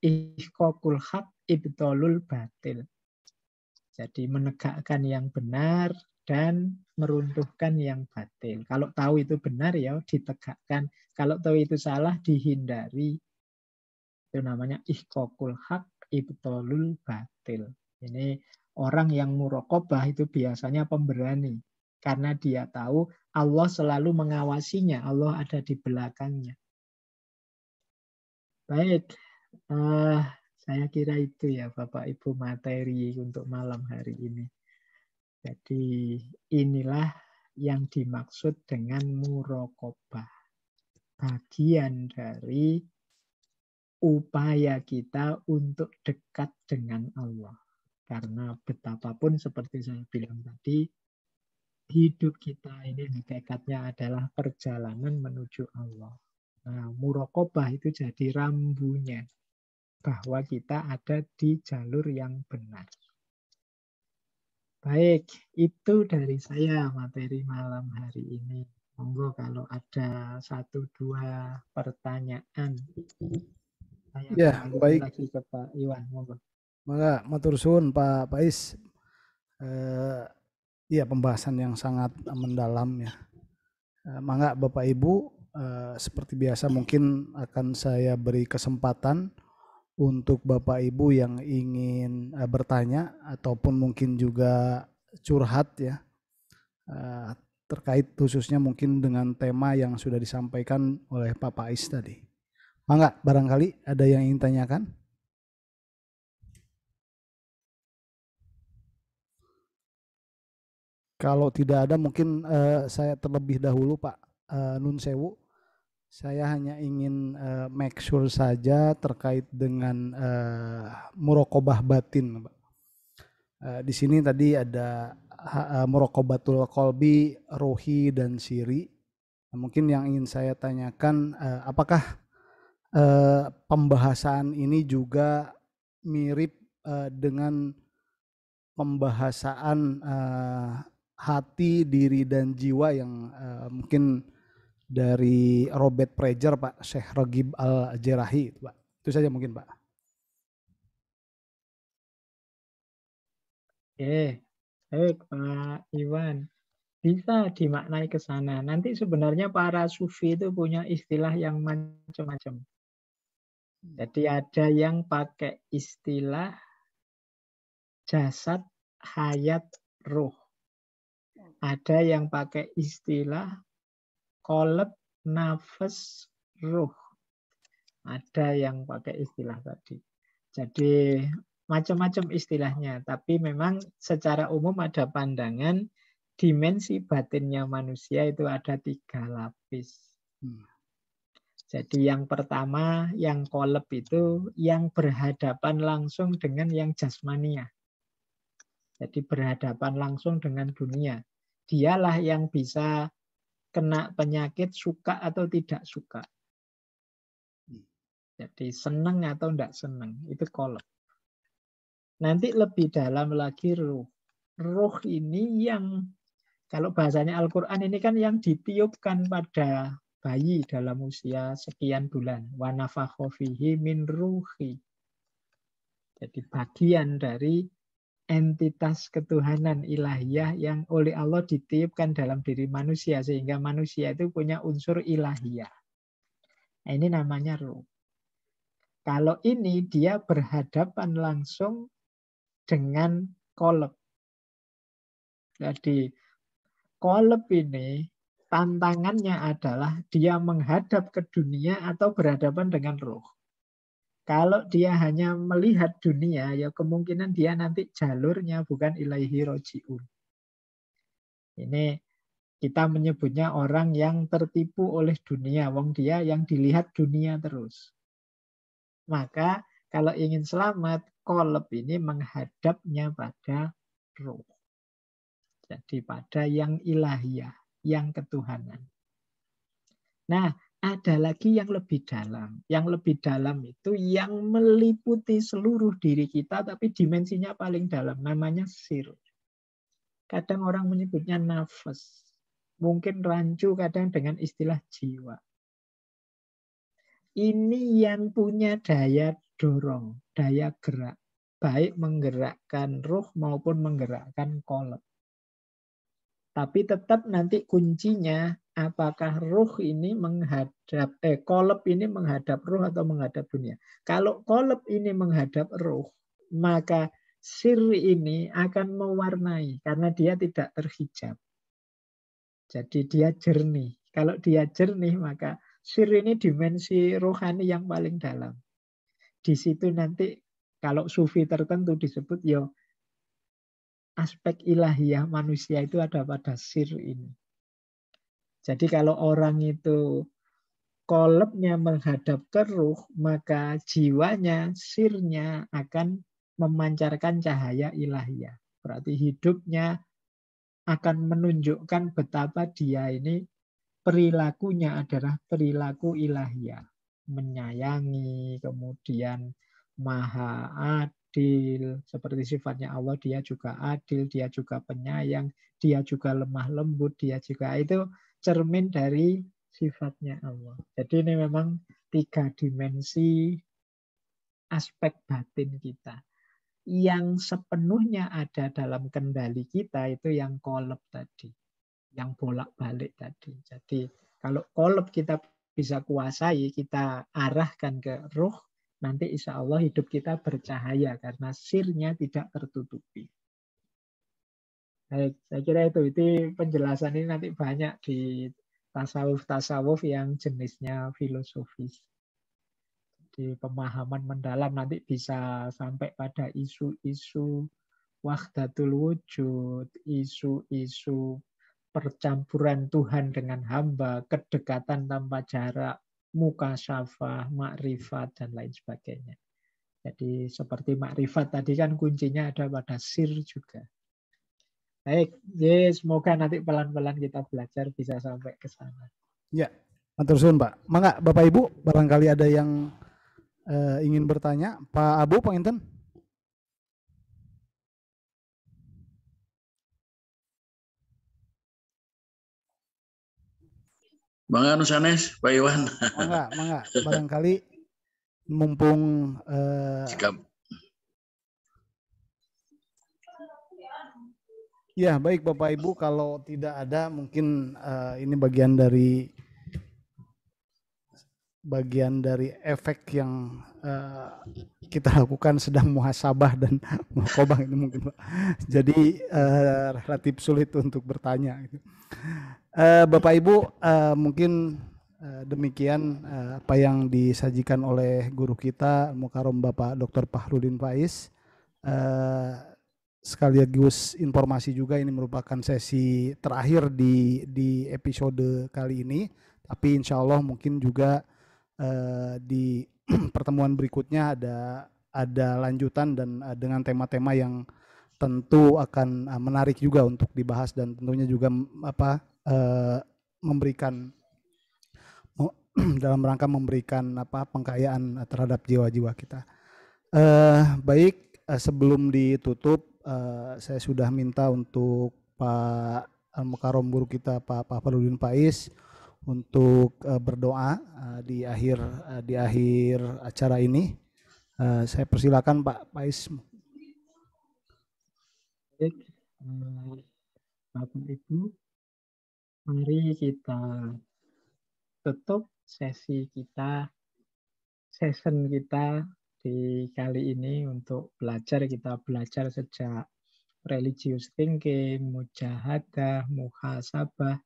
ihqaqul haq ibtalul batil. Jadi menegakkan yang benar dan meruntuhkan yang batil. Kalau tahu itu benar ya ditegakkan. Kalau tahu itu salah dihindari. Itu namanya ihqaqul haq ibtalul batil. Ini orang yang muraqabah itu biasanya pemberani. Karena dia tahu Allah selalu mengawasinya. Allah ada di belakangnya. Baik. Saya kira itu ya Bapak Ibu materi untuk malam hari ini. Jadi inilah yang dimaksud dengan muraqabah. Bagian dari upaya kita untuk dekat dengan Allah. Karena betapapun seperti saya bilang tadi, hidup kita ini hakikatnya adalah perjalanan menuju Allah. Nah, muraqabah itu jadi rambunya bahwa kita ada di jalur yang benar. Baik, itu dari saya materi malam hari ini. Monggo kalau ada 1-2 pertanyaan. Saya Ya, baik. lagi ke Pak Iwan, monggo. Maka matur suwun Pak Pais. Iya, pembahasan yang sangat mendalam ya. Mangga Bapak Ibu, seperti biasa mungkin akan saya beri kesempatan untuk Bapak Ibu yang ingin bertanya ataupun mungkin juga curhat ya, terkait khususnya mungkin dengan tema yang sudah disampaikan oleh Pak Pais tadi. Mangga, barangkali ada yang ingin tanyakan? Kalau tidak ada mungkin saya terlebih dahulu Pak Nun Sewu. Saya hanya ingin make sure saja terkait dengan muraqabah batin, Pak. Di sini tadi ada muraqabatul qalbi, ruhi dan siri. Mungkin yang ingin saya tanyakan, apakah pembahasan ini juga mirip dengan pembahasan hati, diri dan jiwa yang mungkin dari Robert Prejer Pak, Syekh Raghib Al-Jerahi Pak. Itu saja mungkin Pak. Baik Pak Iwan. Bisa dimaknai ke sana. Nanti sebenarnya para sufi itu punya istilah yang macam-macam. Jadi ada yang pakai istilah jasad, hayat, ruh. Ada yang pakai istilah qalb, nafas, ruh. Ada yang pakai istilah tadi. Jadi macam-macam istilahnya. Tapi memang secara umum ada pandangan dimensi batinnya manusia itu ada 3 lapis. Jadi yang pertama, yang qalb itu yang berhadapan langsung dengan yang jasmania. Jadi berhadapan langsung dengan dunia. Dialah yang bisa kena penyakit suka atau tidak suka. Jadi senang atau tidak senang. Itu qalb. Nanti lebih dalam lagi ruh. Ruh ini yang, kalau bahasanya Al-Quran ini kan yang ditiupkan pada bayi dalam usia sekian bulan. Wa nafakha fihi min ruhi. Jadi bagian dari entitas ketuhanan ilahiyah yang oleh Allah ditiupkan dalam diri manusia. Sehingga manusia itu punya unsur ilahiyah. Nah, ini namanya ruh. Kalau ini dia berhadapan langsung dengan qalb. Jadi qalb ini tantangannya adalah dia menghadap ke dunia atau berhadapan dengan roh. Kalau dia hanya melihat dunia, ya kemungkinan dia nanti jalurnya bukan ilaihi roji'un. Ini kita menyebutnya orang yang tertipu oleh dunia. Wong dia yang dilihat dunia terus. Maka kalau ingin selamat, qalb ini menghadapnya pada roh. Jadi pada yang ilahiyah, yang ketuhanan. Nah, ada lagi yang lebih dalam. Yang lebih dalam itu yang meliputi seluruh diri kita, tapi dimensinya paling dalam. Namanya sir. Kadang orang menyebutnya nafas. Mungkin rancu kadang dengan istilah jiwa. Ini yang punya daya dorong, daya gerak. Baik menggerakkan ruh maupun menggerakkan qalb. Tapi tetap nanti kuncinya apakah ruh ini menghadap, qalb ini menghadap ruh atau menghadap dunia. Kalau qalb ini menghadap ruh, maka sir ini akan mewarnai karena dia tidak terhijab. Jadi dia jernih. Kalau dia jernih maka sir ini dimensi rohani yang paling dalam. Di situ nanti kalau sufi tertentu disebut ya aspek ilahiyah manusia itu ada pada sir ini. Jadi kalau orang itu qalbnya menghadap ke ruh, maka jiwanya, sirnya akan memancarkan cahaya ilahiyah. Berarti hidupnya akan menunjukkan betapa dia ini perilakunya adalah perilaku ilahiyah. Menyayangi, kemudian maha adil. Seperti sifatnya Allah, dia juga adil, dia juga penyayang, dia juga lemah lembut, dia juga itu cermin dari sifatnya Allah. Jadi ini memang 3 dimensi aspek batin kita. Yang sepenuhnya ada dalam kendali kita itu yang qalb tadi. Yang bolak-balik tadi. Jadi kalau qalb kita bisa kuasai, kita arahkan ke ruh, nanti insya Allah hidup kita bercahaya karena sirnya tidak tertutupi. Baik, saya kira itu penjelasan ini nanti banyak di tasawuf-tasawuf yang jenisnya filosofis. Di pemahaman mendalam nanti bisa sampai pada isu-isu wahdatul wujud, isu-isu percampuran Tuhan dengan hamba, kedekatan tanpa jarak, mukasyafah, makrifat, dan lain sebagainya. Jadi seperti makrifat tadi kan kuncinya ada pada sir juga. Baik, semoga nanti pelan-pelan kita belajar bisa sampai ke sana. Ya, matur suwun Pak. Mangga Bapak Ibu, barangkali ada yang ingin bertanya. Pak Abu, panginten. Mangga nu sanes, Pak Iwan. Mangga. Barangkali mumpung Sikap. Ya, baik Bapak Ibu, kalau tidak ada mungkin ini bagian dari efek yang kita lakukan sedang muhasabah dan muraqabah ini mungkin Pak. Jadi relatif sulit untuk bertanya. Bapak Ibu, mungkin demikian apa yang disajikan oleh guru kita Mukarram Bapak Dr. Fahrudin Faiz. Sekaligus informasi juga ini merupakan sesi terakhir di episode kali ini, tapi insya Allah mungkin juga di pertemuan berikutnya ada lanjutan dan dengan tema-tema yang tentu akan menarik juga untuk dibahas dan tentunya juga memberikan dalam rangka memberikan pengkayaan terhadap jiwa-jiwa kita. Baik, sebelum ditutup saya sudah minta untuk Pak Al-Mukarram guru kita Pak Fahrudin Faiz untuk berdoa di akhir acara ini. Saya persilakan Pak Faiz. Baik, Bapak Ibu, mari kita tutup session kita di kali ini untuk kita belajar sejak religious thinking, mujahadah, muhasabah,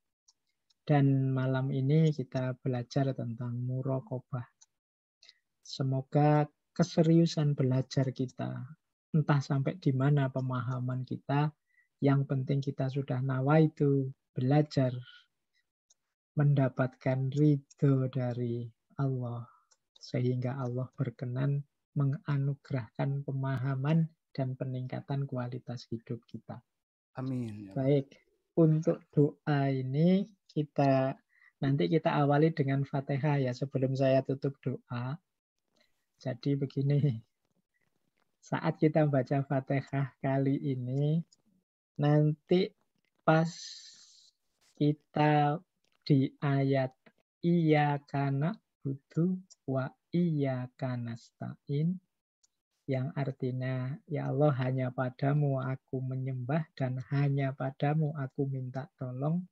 dan malam ini kita belajar tentang muraqabah. Semoga keseriusan belajar kita, entah sampai di mana pemahaman kita, yang penting kita sudah nawaitu belajar, mendapatkan ridho dari Allah, sehingga Allah berkenan menganugerahkan pemahaman dan peningkatan kualitas hidup kita. Amin. Baik, untuk doa ini nanti kita awali dengan Fatihah ya sebelum saya tutup doa. Jadi begini, saat kita baca Fatihah kali ini, nanti pas kita di ayat Iyyaka na'budu wa iyyaka nasta'in, yang artinya, ya Allah hanya padamu aku menyembah dan hanya padamu aku minta tolong,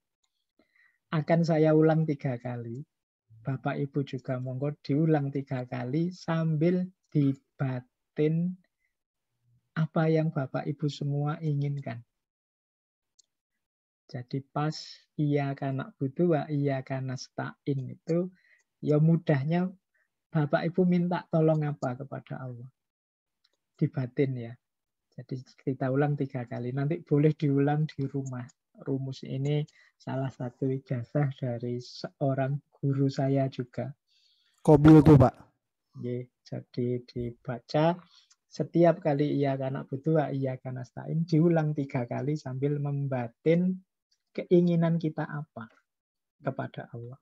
akan saya ulang 3 kali. Bapak Ibu juga monggo diulang 3 kali sambil dibatin apa yang Bapak Ibu semua inginkan. Jadi pas Iyyaka na'budu wa iyyaka nasta'in itu, ya mudahnya Bapak Ibu minta tolong apa kepada Allah. Dibatin ya. Jadi kita ulang 3 kali. Nanti boleh diulang di rumah. Rumus ini salah satu ijazah dari seorang guru saya juga. Kobil tuh Pak. Jadi dibaca setiap kali Iyyaka na'budu wa iyyaka nasta'in diulang 3 kali sambil membatin keinginan kita apa kepada Allah.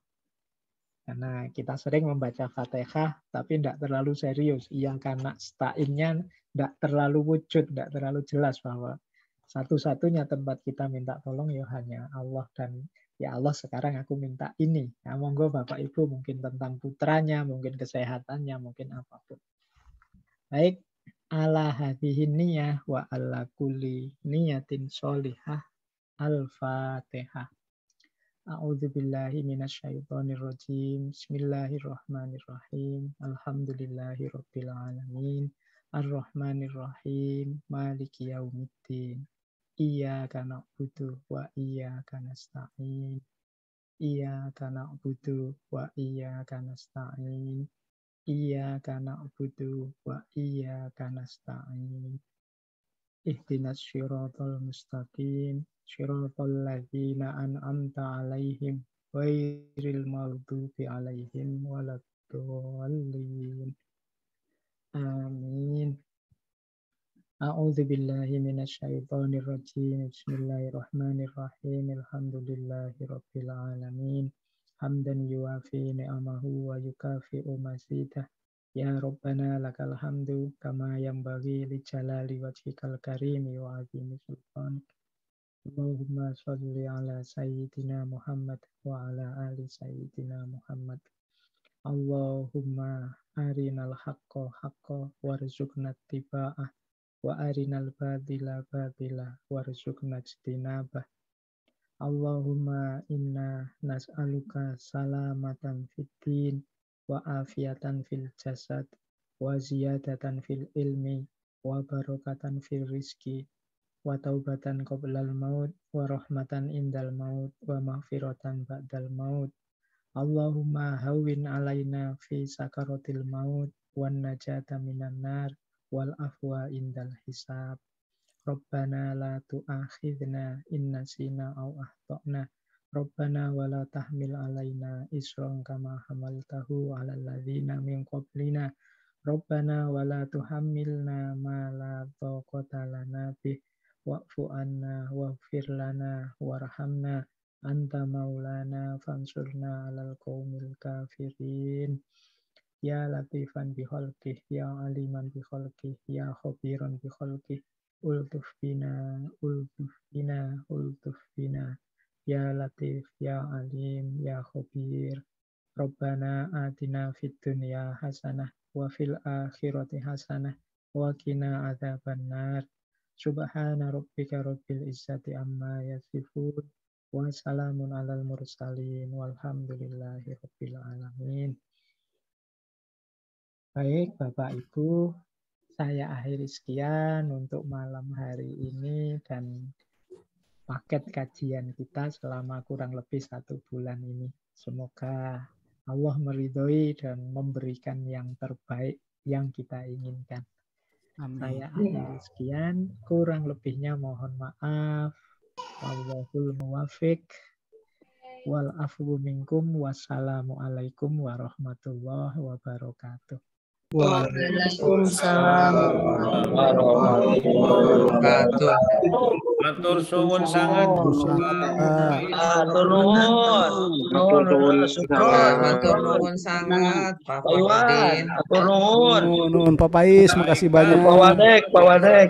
Karena kita sering membaca Fatihah tapi tidak terlalu serius. Iyyaka nasta'innya tidak terlalu wujud, tidak terlalu jelas bahwa satu-satunya tempat kita minta tolong ya hanya Allah, dan ya Allah sekarang aku minta ini. Nah, monggo Bapak Ibu mungkin tentang putranya, mungkin kesehatannya, mungkin apapun. Baik, ala hadhihi niyah wa ala kulli niyatin sholihah. Al-Fatihah. A'udzubillahi minasyaitonirrajim. Bismillahirrahmanirrahim. Alhamdulillahirabbil alamin. Ar-Rahmanirrahim. Maliki yaumiddin. Iyyaka na'budu wa iyyaka nasta'in. Iyyaka na'budu wa iyyaka nasta'in. Iyyaka na'budu wa iyyaka nasta'in. Ihdinas syiratal mustaqim. Syiratal ladzina an'amta 'alaihim ghairil maghdubi 'alaihim waladdallin. Amin. A'udzu billahi minasyaitonir rajim. Bismillahirrahmanirrahim. Alhamdulillahirabbil alamin. Hamdan yuwafi ni'amahu wa yukafi'u mazidah. Ya Rabbana lakal hamdu kama yanbaghi li jalali wajhikal karimi wa 'azimi sultanik. Allahumma sholli ala sayyidina Muhammad wa ala ali sayyidina Muhammad. Allahumma arinal haqqa haqqa warzuqna ittiba'ah wa arinal batila batila warzuqna ijtinabah. Allahumma inna nas'aluka salamatan fid din wa afiatan fil jasad wa ziyadatan fil ilmi wa barakatan fil rizki wa taubatan qoblal maut wa rahmatan indal maut wa maghfiratan ba'dal maut. Allahumma hawwin alaina fi sakaratil maut wan najata minan nar wal afwa indal hisab. Rabbana la tu'akhidna in nasina aw akhtana. Rabbana wa la tahmil alaina isran kama hamaltahu 'alal ladzina min qablina. Rabbana wa la tuhammilna ma la taqata lana bih wa'fu anna waghfir lana warhamna anta maulana fansurna 'alal qaumil kafirin. Ya latifan bi khalqih, ya aliman bi khalqih, ya khabiran bi khalqih. Ultuf bina, ultuf bina, ultuf bina. Ya latif, ya alim, ya khabir. Rabbana atina fid dunya hasanah wa fil akhirati hasanah wa qina adzabannar. Subhana rabbika rabbil izzati amma yasifun wa salamun alal mursalin walhamdulillahi rabbil alamin. Baik Bapak Ibu, saya akhiri sekian untuk malam hari ini dan paket kajian kita selama kurang lebih 1 bulan ini. Semoga Allah meridhoi dan memberikan yang terbaik yang kita inginkan. Amin. Saya akhiri sekian, kurang lebihnya mohon maaf. Wallahul muwaffiq wal afwu minkum. Wassalamualaikum warahmatullahi wabarakatuh. Waalaikumsalam warahmatullahi wabarakatuh. Matur suwun sangat. Matur nuwun. Matur nuwun sangat Pak Fakhrudin. Matur nuwun. Nun Pak Pais, makasih banyak. Pak Wadek.